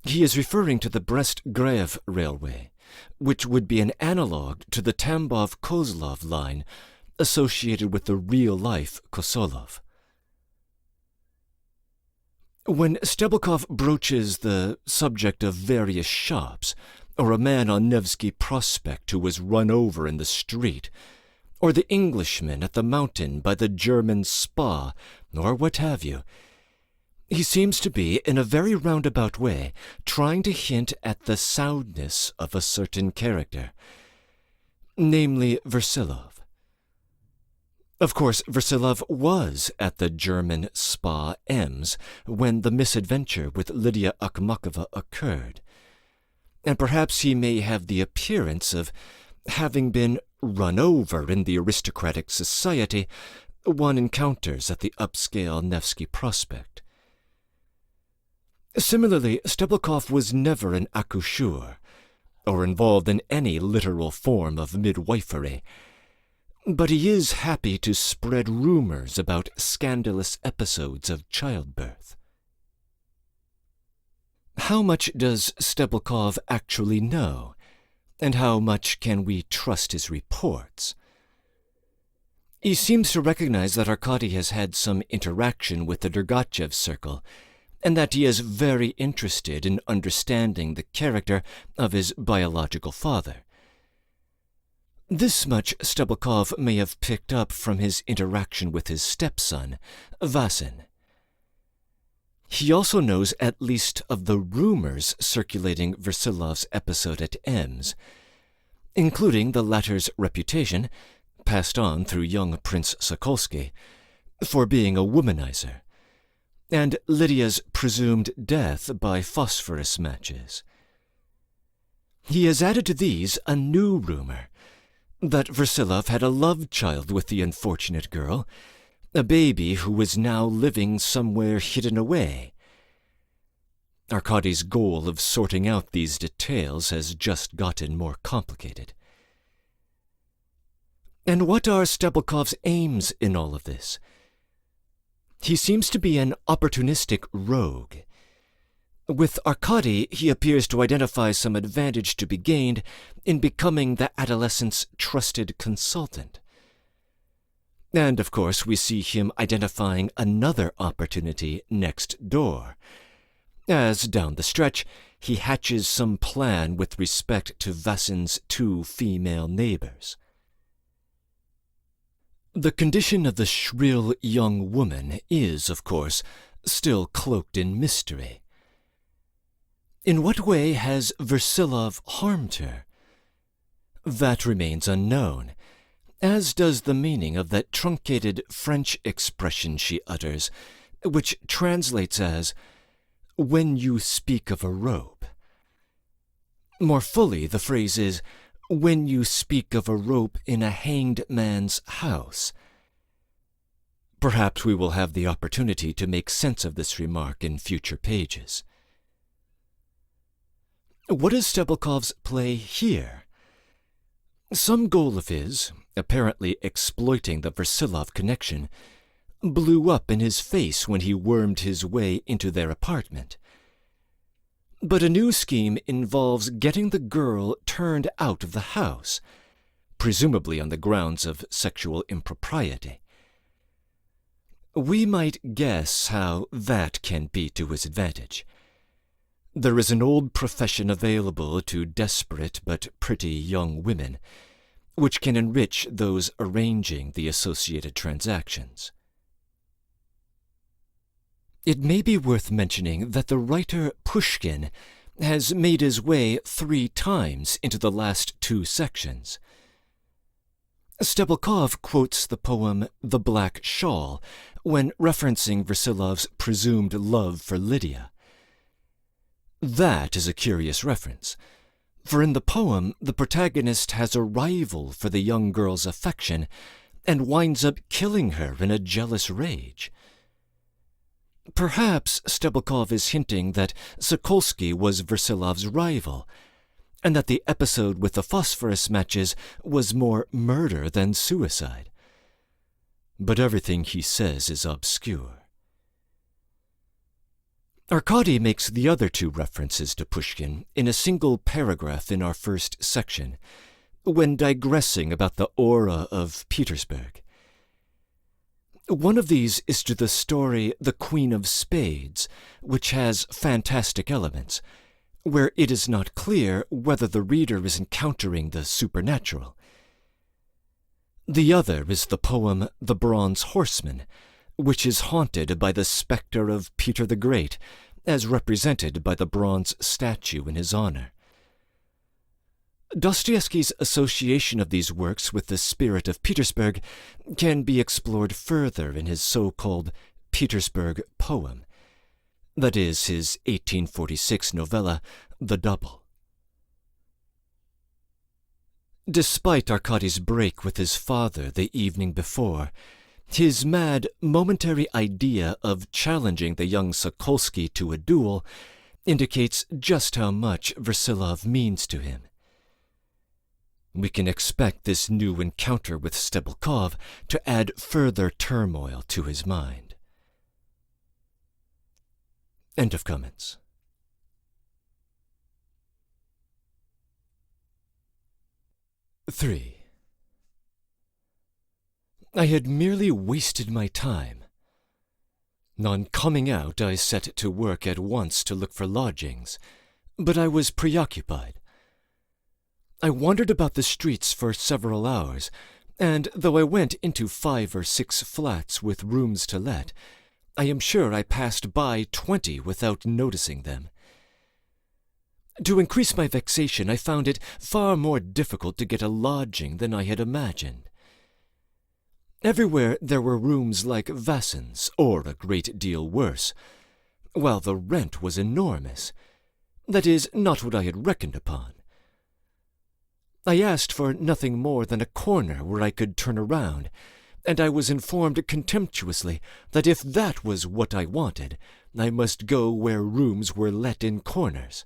Speaker 1: he is referring to the Brest-Graev Railway, which would be an analogue to the Tambov-Kozlov line associated with the real-life Kosolov. When Stebelkov broaches the subject of various shops, or a man on Nevsky Prospect who was run over in the street, or the Englishman at the mountain by the German spa, or what have you, He seems to be, in a very roundabout way, trying to hint at the soundness of a certain character, namely Versilov. Of course, Versilov was at the German spa Ems when the misadventure with Lydia Akhmakova occurred, and perhaps he may have the appearance of having been run over in the aristocratic society one encounters at the upscale Nevsky Prospect. Similarly, Steblakov was never an accoucheur, or involved in any literal form of midwifery, but he is happy to spread rumors about scandalous episodes of childbirth. How much does Steblakov actually know, and how much can we trust his reports? He seems to recognize that Arkady has had some interaction with the Dergachev circle, and that he is very interested in understanding the character of his biological father. This much Steblakov may have picked up from his interaction with his stepson, I.VIII. He also knows at least of the rumors circulating Versilov's episode at Ems, including the latter's reputation, passed on through young Prince Sokolsky, for being a womanizer, and Lydia's presumed death by phosphorus matches. He has added to these a new rumor, that Versilov had a love child with the unfortunate girl, a baby who was now living somewhere hidden away. Arkady's goal of sorting out these details has just gotten more complicated. And what are Steblikov's aims in all of this? He seems to be an opportunistic rogue. With Arkady, he appears to identify some advantage to be gained in becoming the adolescent's trusted consultant. And, of course, we see him identifying another opportunity next door, as, down the stretch, he hatches some plan with respect to Vassin's two female neighbors. The condition of the shrill young woman is, of course, still cloaked in mystery. In what way has Versilov harmed her? That remains unknown, as does the meaning of that truncated French expression she utters, which translates as, "when you speak of a rope." More fully, the phrase is, "when you speak of a rope in a hanged man's house." Perhaps we will have the opportunity to make sense of this remark in future pages. What is Steblikov's play here? Some goal of his, apparently exploiting the Versilov connection, blew up in his face when he wormed his way into their apartment. But a new scheme involves getting the girl turned out of the house, presumably on the grounds of sexual impropriety. We might guess how that can be to his advantage. There is an old profession available to desperate but pretty young women, which can enrich those arranging the associated transactions. It may be worth mentioning that the writer Pushkin has made his way 3 times into the last 2 sections. Steblakov quotes the poem The Black Shawl when referencing Versilov's presumed love for Lydia. That is a curious reference, for in the poem the protagonist has a rival for the young girl's affection and winds up killing her in a jealous rage. Perhaps Steblakov is hinting that Sokolsky was Versilov's rival, and that the episode with the phosphorus matches was more murder than suicide. But everything he says is obscure. Arkady makes the other 2 references to Pushkin in a single paragraph in our first section, when digressing about the aura of Petersburg. One of these is to the story The Queen of Spades, which has fantastic elements, where it is not clear whether the reader is encountering the supernatural. The other is the poem The Bronze Horseman, which is haunted by the spectre of Peter the Great, as represented by the bronze statue in his honor. Dostoevsky's association of these works with the spirit of Petersburg can be explored further in his so-called Petersburg poem, that is, his 1846 novella, The Double. Despite Arkady's break with his father the evening before, his mad, momentary idea of challenging the young Sokolsky to a duel indicates just how much Versilov means to him. We can expect this new encounter with Stebelkov to add further turmoil to his mind. End of comments. (3) I had merely wasted my time. On coming out, I set to work at once to look for lodgings, but I was preoccupied. I wandered about the streets for several hours, and though I went into 5 or 6 flats with rooms to let, I am sure I passed by 20 without noticing them. To increase my vexation, I found it far more difficult to get a lodging than I had imagined. Everywhere there were rooms like Vassin's, or a great deal worse, while the rent was enormous. That is, not what I had reckoned upon. I asked for nothing more than a corner where I could turn around, and I was informed contemptuously that if that was what I wanted, I must go where rooms were let in corners.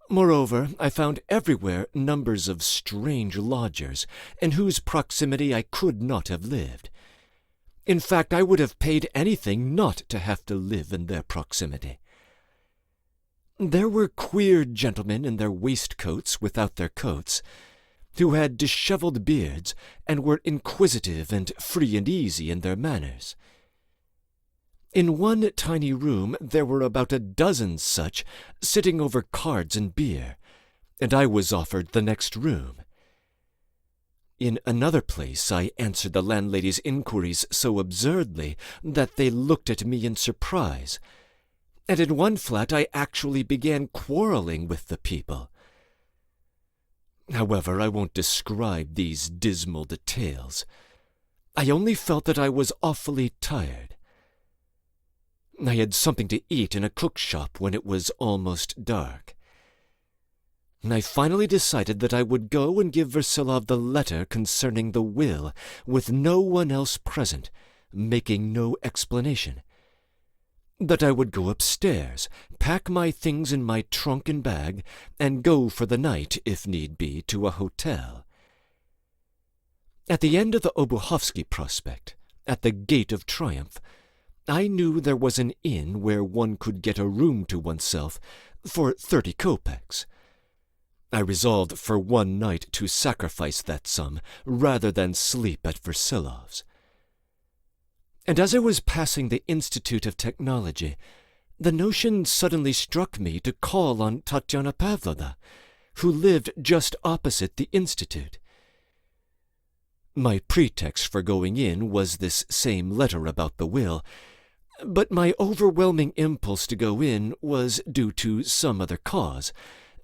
Speaker 1: Moreover, I found everywhere numbers of strange lodgers, in whose proximity I could not have lived. In fact, I would have paid anything not to have to live in their proximity. There were queer gentlemen in their waistcoats without their coats, who had disheveled beards and were inquisitive and free and easy in their manners. In one tiny room there were about a dozen such sitting over cards and beer, and I was offered the next room. In another place I answered the landlady's inquiries so absurdly that they looked at me in surprise, and in one flat I actually began quarreling with the people. However, I won't describe these dismal details. I only felt that I was awfully tired. I had something to eat in a cook shop when it was almost dark. I finally decided that I would go and give Versilov the letter concerning the will, with no one else present, making no explanation. That I would go upstairs, pack my things in my trunk and bag, and go for the night, if need be, to a hotel. At the end of the Obuhovsky Prospect, at the Gate of Triumph, I knew there was an inn where one could get a room to oneself for 30 kopecks. I resolved for one night to sacrifice that sum rather than sleep at Versilov's. And as I was passing the Institute of Technology, the notion suddenly struck me to call on Tatyana Pavlovna, who lived just opposite the Institute. My pretext for going in was this same letter about the will, but my overwhelming impulse to go in was due to some other cause,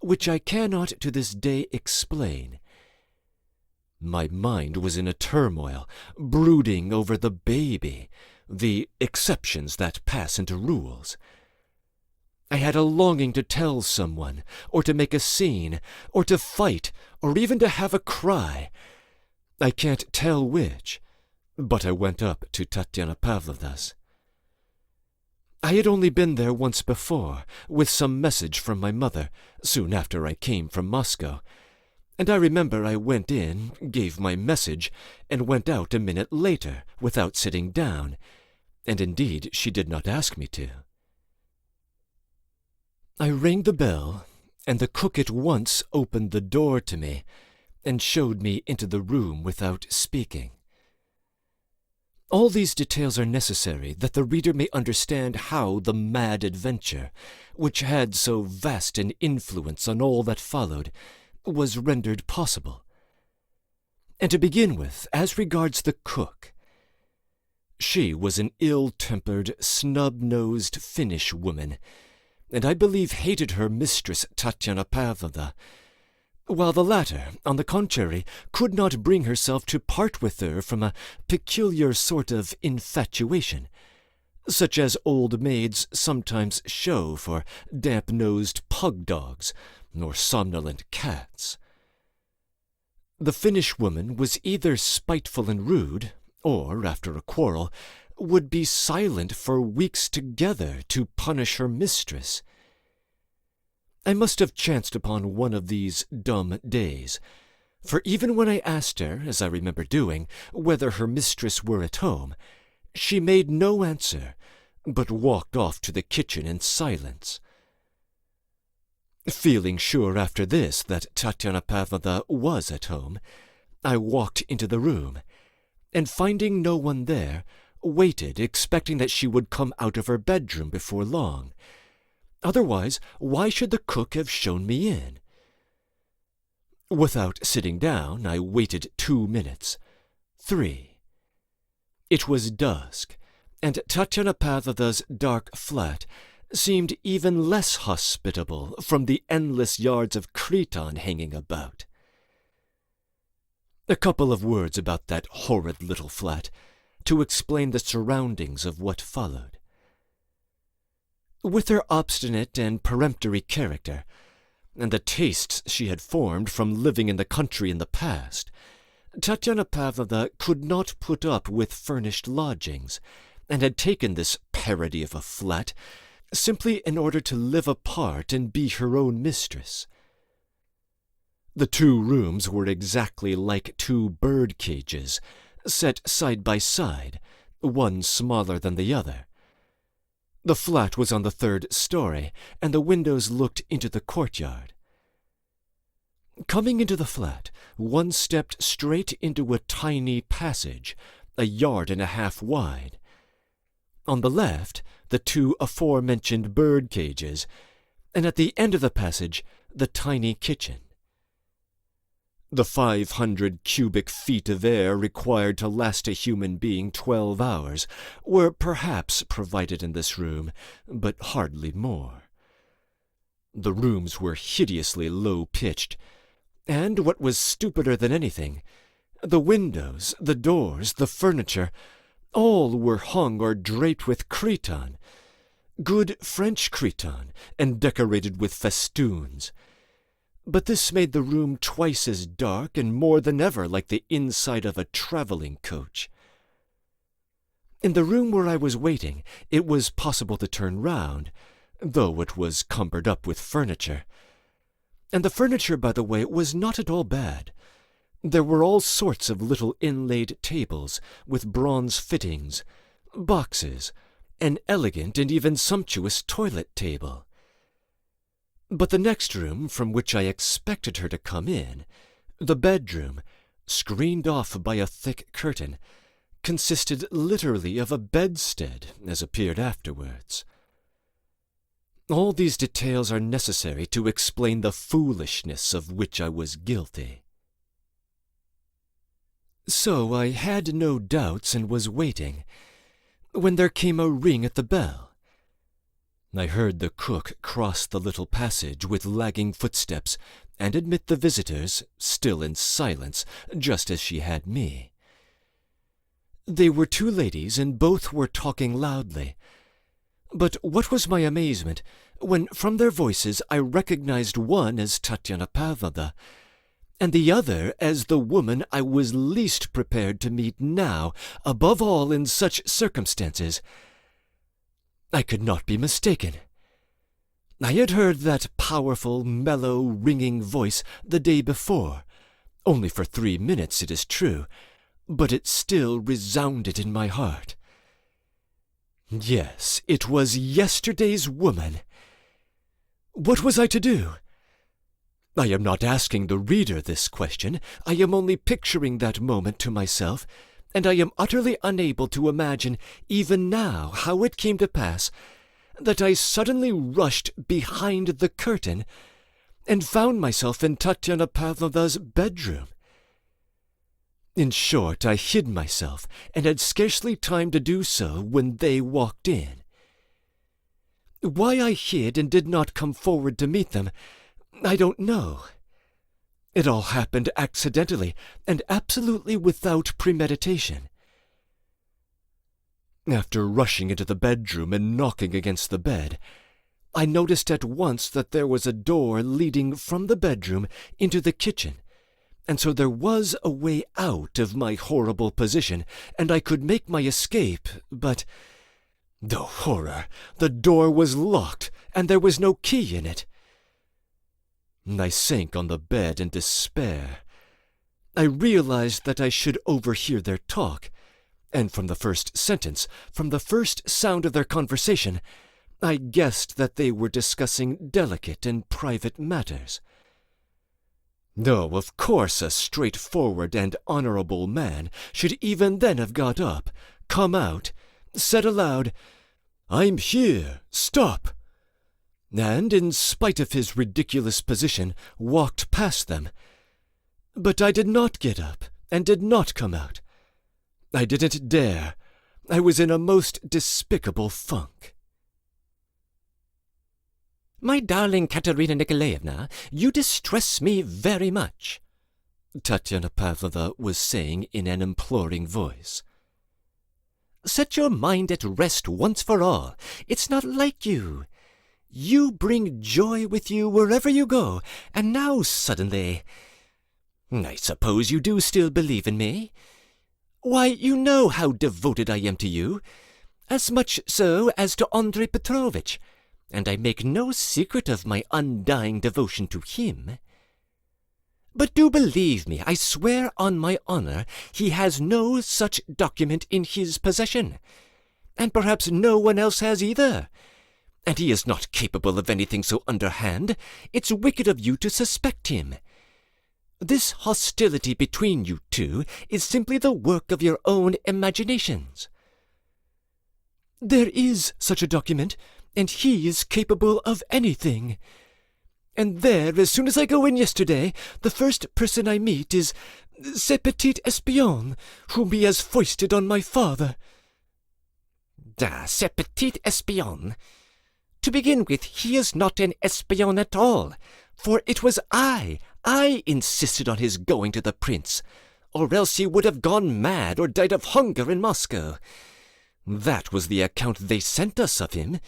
Speaker 1: which I cannot to this day explain. My mind was in a turmoil, brooding over the baby, the exceptions that pass into rules. I had a longing to tell someone, or to make a scene, or to fight, or even to have a cry. I can't tell which, but I went up to Tatyana Pavlovna's. I had only been there once before, with some message from my mother, soon after I came from Moscow, and I remember I went in, gave my message, and went out a minute later, without sitting down, and indeed she did not ask me to. I rang the bell, and the cook at once opened the door to me, and showed me into the room without speaking. All these details are necessary that the reader may understand how the mad adventure, which had so vast an influence on all that followed, was rendered possible. And to begin with, as regards the cook, She was an ill-tempered, snub-nosed Finnish woman, and I believe hated her mistress Tatyana Pavlovna, while the latter, on the contrary, could not bring herself to part with her from a peculiar sort of infatuation, such as old maids sometimes show for damp-nosed pug-dogs or somnolent cats. The Finnish woman was either spiteful and rude, or, after a quarrel, would be silent for weeks together to punish her mistress. I must have chanced upon one of these dumb days, for even when I asked her, as I remember doing, whether her mistress were at home, she made no answer, but walked off to the kitchen in silence. Feeling sure after this that Tatyana Pavlovna was at home, I walked into the room, and finding no one there, waited, expecting that she would come out of her bedroom before long. Otherwise, why should the cook have shown me in? Without sitting down, I waited 2 minutes, 3. It was dusk, and Tatyana Pavlovna's dark flat seemed even less hospitable from the endless yards of cretonne hanging about. A couple of words about that horrid little flat, to explain the surroundings of what followed. With her obstinate and peremptory character, and the tastes she had formed from living in the country in the past, Tatyana Pavlovna could not put up with furnished lodgings, and had taken this parody of a flat simply in order to live apart and be her own mistress. The 2 rooms were exactly like 2 bird cages, set side by side, one smaller than the other. The flat was on the 3rd story, and the windows looked into the courtyard. Coming into the flat, one stepped straight into a tiny passage, 1.5 yards wide. On the left, the 2 aforementioned bird cages, and at the end of the passage, the tiny kitchen. The 500 cubic feet of air required to last a human being 12 hours were perhaps provided in this room, but hardly more. The rooms were hideously low-pitched, and, what was stupider than anything, the windows, the doors, the furniture, all were hung or draped with cretonne, good French cretonne, and decorated with festoons. But this made the room twice as dark and more than ever like the inside of a travelling coach. In the room where I was waiting, it was possible to turn round, though it was cumbered up with furniture. And the furniture, by the way, was not at all bad. There were all sorts of little inlaid tables with bronze fittings, boxes, an elegant and even sumptuous toilet table. But the next room from which I expected her to come in, the bedroom, screened off by a thick curtain, consisted literally of a bedstead, as appeared afterwards. All these details are necessary to explain the foolishness of which I was guilty. So I had no doubts and was waiting, when there came a ring at the bell. I heard the cook cross the little passage with lagging footsteps and admit the visitors, still in silence, just as she had me. They were 2 ladies, and both were talking loudly. But what was my amazement, when from their voices I recognized one as Tatyana Pavlovna, and the other as the woman I was least prepared to meet now, above all in such circumstances. I could not be mistaken. I had heard that powerful, mellow, ringing voice the day before, only for 3 minutes, it is true, but it still resounded in my heart. Yes, it was yesterday's woman. What was I to do? I am not asking the reader this question. I am only picturing that moment to myself, and I am utterly unable to imagine even now how it came to pass that I suddenly rushed behind the curtain and found myself in Tatyana Pavlovna's bedroom. In short, I hid myself, and had scarcely time to do so when they walked in. Why I hid and did not come forward to meet them, I don't know. It all happened accidentally and absolutely without premeditation. After rushing into the bedroom and knocking against the bed, I noticed at once that there was a door leading from the bedroom into the kitchen, and so there was a way out of my horrible position, and I could make my escape, but the horror! The door was locked, and there was no key in it. I sank on the bed in despair. I realized that I should overhear their talk, and from the first sentence, from the first sound of their conversation, I guessed that they were discussing delicate and private matters. Though, of course, a straightforward and honorable man should even then have got up, come out, said aloud, "I'm here, stop!" and, in spite of his ridiculous position, walked past them. But I did not get up, and did not come out. I didn't dare. I was in a most despicable funk.
Speaker 2: "My darling Katerina Nikolaevna, you distress me very much,"
Speaker 1: Tatyana Pavlovna was saying in an imploring voice.
Speaker 2: "Set your mind at rest once for all. It's not like you. You bring joy with you wherever you go, and now suddenly... I suppose you do still believe in me? Why, you know how devoted I am to you, as much so as to Andrei Petrovitch, and I make no secret of my undying devotion to him. But do believe me, I swear on my honor, he has no such document in his possession, and perhaps no one else has either. And he is not capable of anything so underhand. It's wicked of you to suspect him. This hostility between you two is simply the work of your own imaginations."
Speaker 1: "There is such a document, and he is capable of anything. And there, as soon as I go in yesterday, the first person I meet is ce petit espion, whom he has foisted on my father."
Speaker 2: Ce petit espion! To begin with, he is not an espion at all, for it was I insisted on his going to the prince, or else he would have gone mad or died of hunger in Moscow. That was the account they sent us of him.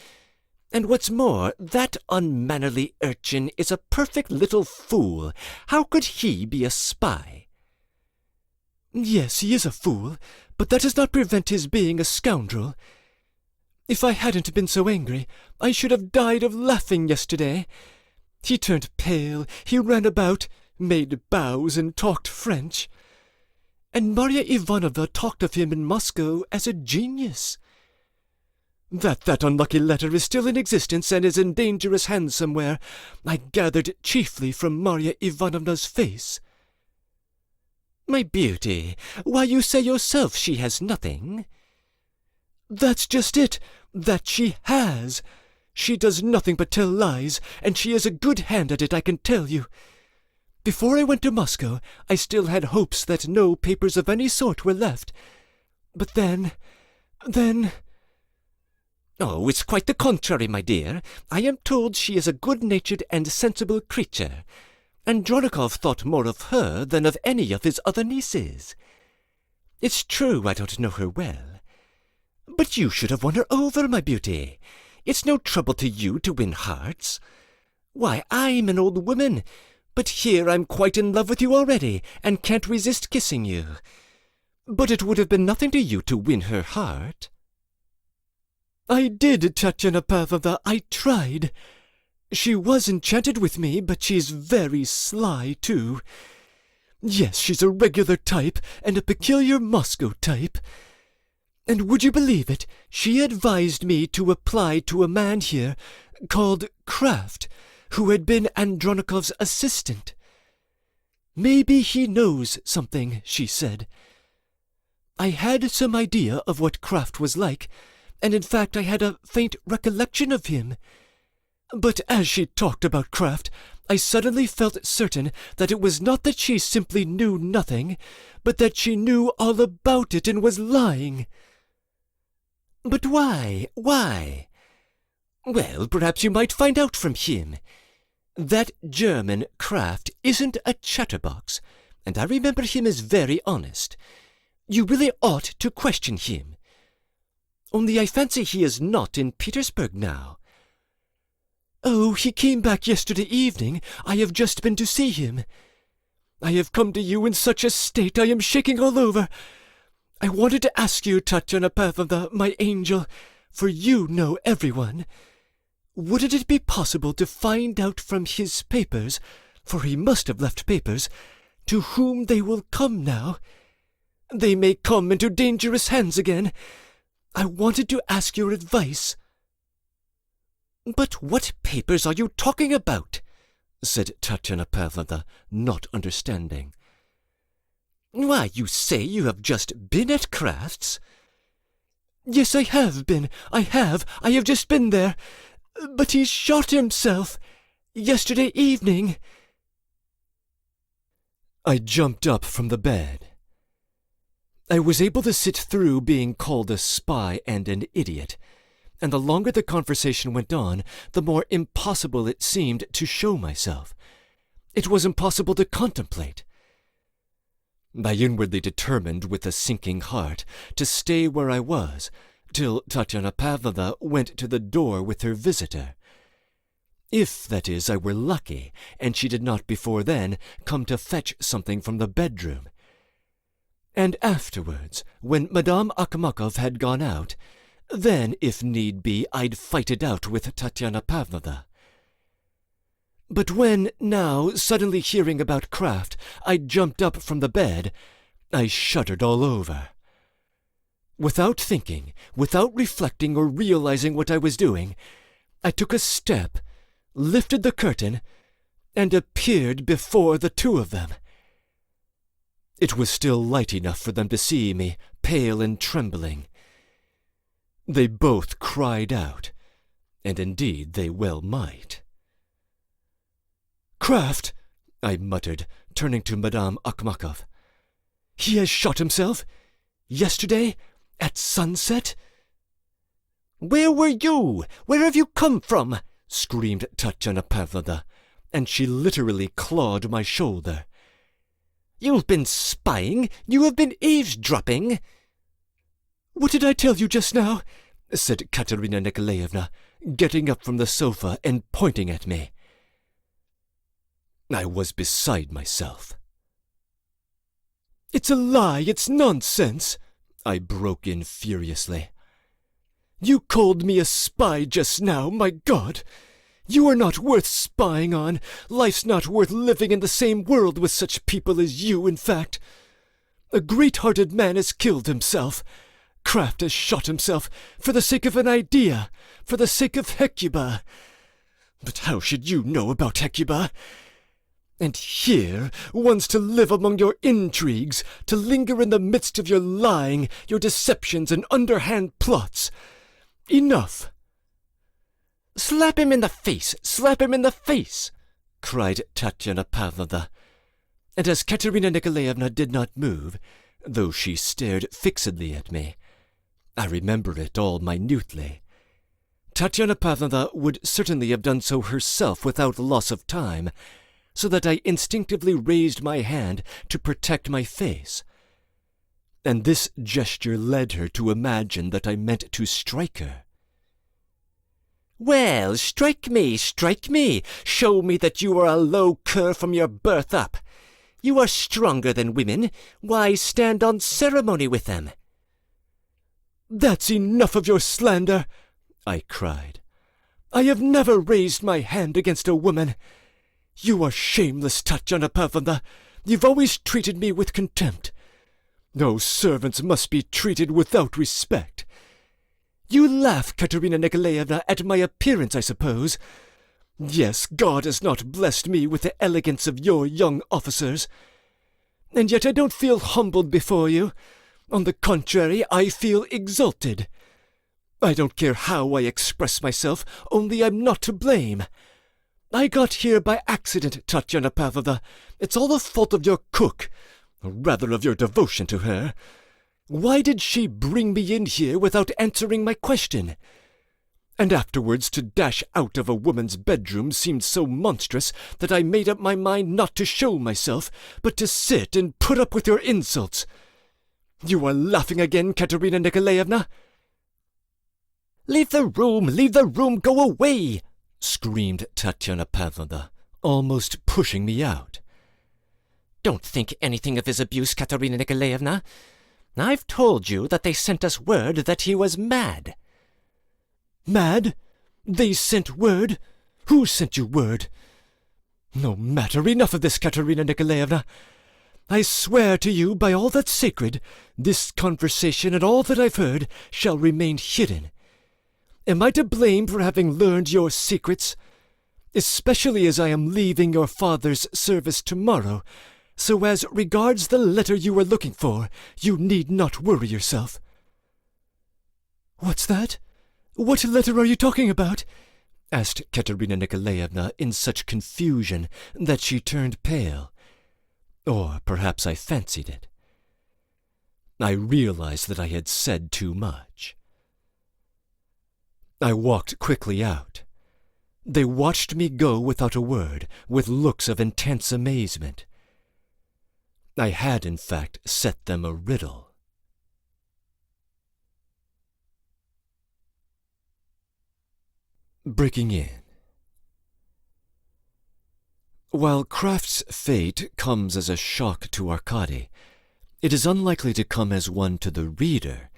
Speaker 2: And what's more, that unmannerly urchin is a perfect little fool. How could he be a spy?"
Speaker 1: "Yes, he is a fool, but that does not prevent his being a scoundrel. If I hadn't been so angry, I should have died of laughing yesterday. He turned pale, he ran about, made bows, and talked French. And Marya Ivanovna talked of him in Moscow as a genius. That unlucky letter is still in existence and is in dangerous hands somewhere, I gathered chiefly from Marya Ivanovna's face."
Speaker 2: "My beauty, why, you say yourself she has nothing."
Speaker 1: "That's just it, that she has. She does nothing but tell lies, and she is a good hand at it, I can tell you. Before I went to Moscow, I still had hopes that no papers of any sort were left. But then...
Speaker 2: "Oh, it's quite the contrary, my dear. I am told she is a good-natured and sensible creature. Andronikov thought more of her than of any of his other nieces. It's true I don't know her well. But you should have won her over, my beauty. It's no trouble to you to win hearts. Why, I'm an old woman, but here I'm quite in love with you already, and can't resist kissing you. But it would have been nothing to you to win her heart."
Speaker 1: "I did, Tatyana Pavlovna, I tried. She was enchanted with me, but she's very sly, too. Yes, she's a regular type, and a peculiar Moscow type. And would you believe it, she advised me to apply to a man here called Kraft, who had been Andronikov's assistant. Maybe he knows something, she said. I had some idea of what Kraft was like, and in fact I had a faint recollection of him. But as she talked about Kraft, I suddenly felt certain that it was not that she simply knew nothing, but that she knew all about it and was lying.
Speaker 2: But why? Why? Well, perhaps you might find out from him. That German Kraft isn't a chatterbox, and I remember him as very honest. You really ought to question him. Only I fancy he is not in Petersburg now.
Speaker 1: Oh, he came back yesterday evening. I have just been to see him. I have come to you in such a state I am shaking all over. I wanted to ask you, Tatyana Pavlovna, my angel, for you know everyone. Wouldn't it be possible to find out from his papers, for he must have left papers, to whom they will come now? They may come into dangerous hands again. I wanted to ask your advice.
Speaker 2: But what papers are you talking about? Said Tatyana Pavlovna, not understanding. Why, you say you have just been at Kraft's?
Speaker 1: Yes, I have been. I have just been there. But he shot himself yesterday evening. I jumped up from the bed. I was able to sit through being called a spy and an idiot, and the longer the conversation went on, the more impossible it seemed to show myself. It was impossible to contemplate. I inwardly determined with a sinking heart to stay where I was, till Tatyana Pavlovna went to the door with her visitor. If, that is, I were lucky, and she did not before then come to fetch something from the bedroom. And afterwards, when Madame Akhmakov had gone out, then, if need be, I'd fight it out with Tatyana Pavlovna. But when, now, suddenly hearing about Kraft, I jumped up from the bed, I shuddered all over. Without thinking, without reflecting or realizing what I was doing, I took a step, lifted the curtain, and appeared before the two of them. It was still light enough for them to see me, pale and trembling. They both cried out, and indeed they well might. "Kraft," I muttered, turning to Madame Akhmakov. "He has shot himself? Yesterday? At sunset?"
Speaker 2: "Where were you? Where have you come from?" screamed Tatyana Pavlovna, and she literally clawed my shoulder. "You've been spying! You have been eavesdropping!"
Speaker 1: "What did I tell you just now?" said Katerina Nikolaevna, getting up from the sofa and pointing at me. I was beside myself. "It's a lie! It's nonsense!" I broke in furiously. "You called me a spy just now, my God! You are not worth spying on. Life's not worth living in the same world with such people as you, in fact. A great-hearted man has killed himself. Kraft has shot himself for the sake of an idea, for the sake of Hecuba. But how should you know about Hecuba? And here one's to live among your intrigues, to linger in the midst of your lying, your deceptions and underhand plots. Enough!"
Speaker 2: "Slap him in the face! Slap him in the face!" cried Tatyana Pavlovna.
Speaker 1: And as Katerina Nikolaevna did not move, though she stared fixedly at me, I remember it all minutely. Tatyana Pavlovna would certainly have done so herself without loss of time, so that I instinctively raised my hand to protect my face. And this gesture led her to imagine that I meant to strike her.
Speaker 2: "Well, strike me! Show me that you are a low cur from your birth up. You are stronger than women. Why stand on ceremony with them?"
Speaker 1: "That's enough of your slander!" I cried. "I have never raised my hand against a woman. You are shameless, Tatyana Pavlovna. You've always treated me with contempt. No, servants must be treated without respect. You laugh, Katerina Nikolaevna, at my appearance, I suppose. Yes, God has not blessed me with the elegance of your young officers. And yet I don't feel humbled before you. On the contrary, I feel exalted. I don't care how I express myself, only I'm not to blame. I got here by accident, Tatyana Pavlovna. It's all the fault of your cook, or rather of your devotion to her. Why did she bring me in here without answering my question? And afterwards to dash out of a woman's bedroom seemed so monstrous that I made up my mind not to show myself, but to sit and put up with your insults. You are laughing again, Katerina Nikolaevna?
Speaker 2: Leave the room, go away!" screamed Tatyana Pavlovna, almost pushing me out. "Don't think anything of his abuse, Katerina Nikolaevna. I've told you that they sent us word that he was mad."
Speaker 1: "Mad? They sent word? Who sent you word? No matter, enough of this, Katerina Nikolaevna. I swear to you by all that's sacred, this conversation and all that I've heard shall remain hidden. Am I to blame for having learned your secrets? Especially as I am leaving your father's service tomorrow, so as regards the letter you were looking for, you need not worry yourself." "What's that? What letter are you talking about?" asked Katerina Nikolaevna in such confusion that she turned pale. Or perhaps I fancied it. I realized that I had said too much. I walked quickly out. They watched me go without a word, with looks of intense amazement. I had, in fact, set them a riddle. Breaking in. While Kraft's fate comes as a shock to Arkady, it is unlikely to come as one to the reader,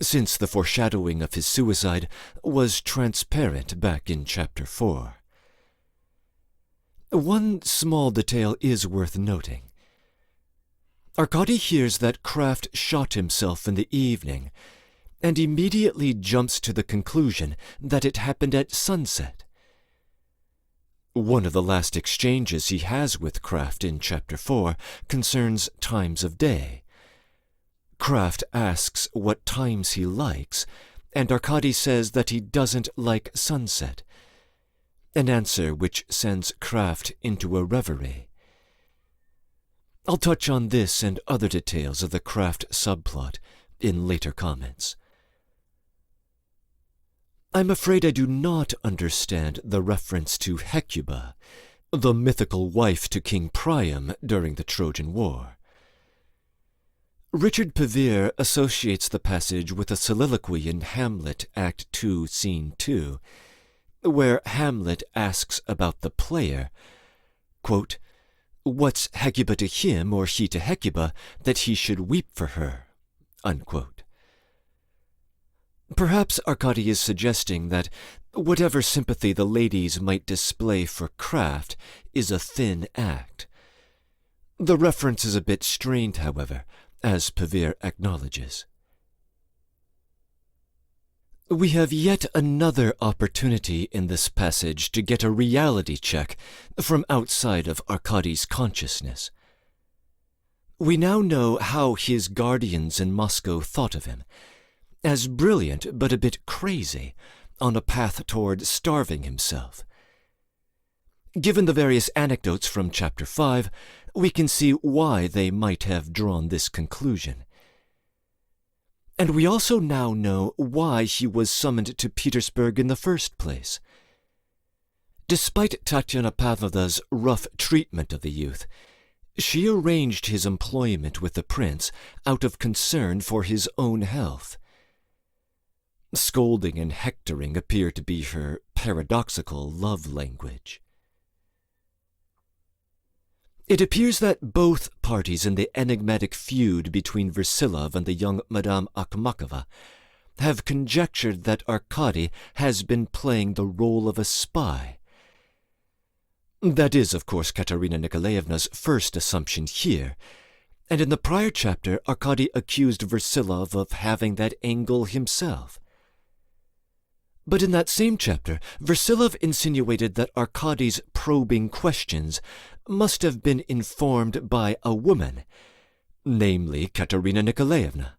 Speaker 1: since the foreshadowing of his suicide was transparent back in Chapter 4. One small detail is worth noting. Arkady hears that Kraft shot himself in the evening, and immediately jumps to the conclusion that it happened at sunset. One of the last exchanges he has with Kraft in Chapter 4 concerns times of day. Kraft asks what times he likes, and Arkady says that he doesn't like sunset, an answer which sends Kraft into a reverie. I'll touch on this and other details of the Kraft subplot in later comments. I'm afraid I do not understand the reference to Hecuba, the mythical wife to King Priam during the Trojan War. Richard Pevere associates the passage with a soliloquy in Hamlet, Act 2, Scene 2, where Hamlet asks about the player, quote, "What's Hecuba to him, or he to Hecuba, that he should weep for her?" Unquote. Perhaps Arkady is suggesting that whatever sympathy the ladies might display for Kraft is a thin act. The reference is a bit strained, however, as Pevere acknowledges. We have yet another opportunity in this passage to get a reality check from outside of Arkady's consciousness. We now know how his guardians in Moscow thought of him, as brilliant but a bit crazy, on a path toward starving himself. Given the various anecdotes from Chapter 5, we can see why they might have drawn this conclusion. And we also now know why he was summoned to Petersburg in the first place. Despite Tatyana Pavlovna's rough treatment of the youth, she arranged his employment with the prince out of concern for his own health. Scolding and hectoring appear to be her paradoxical love language. It appears that both parties in the enigmatic feud between Versilov and the young Madame Akhmakova have conjectured that Arkady has been playing the role of a spy. That is, of course, Katerina Nikolaevna's first assumption here, and in the prior chapter Arkady accused Versilov of having that angle himself. But in that same chapter, Versilov insinuated that Arkady's probing questions must have been informed by a woman, namely Katerina Nikolaevna.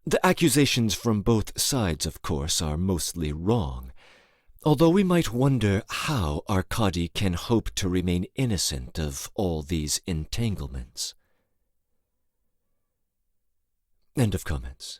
Speaker 1: The accusations from both sides, of course, are mostly wrong, although we might wonder how Arkady can hope to remain innocent of all these entanglements. End of comments.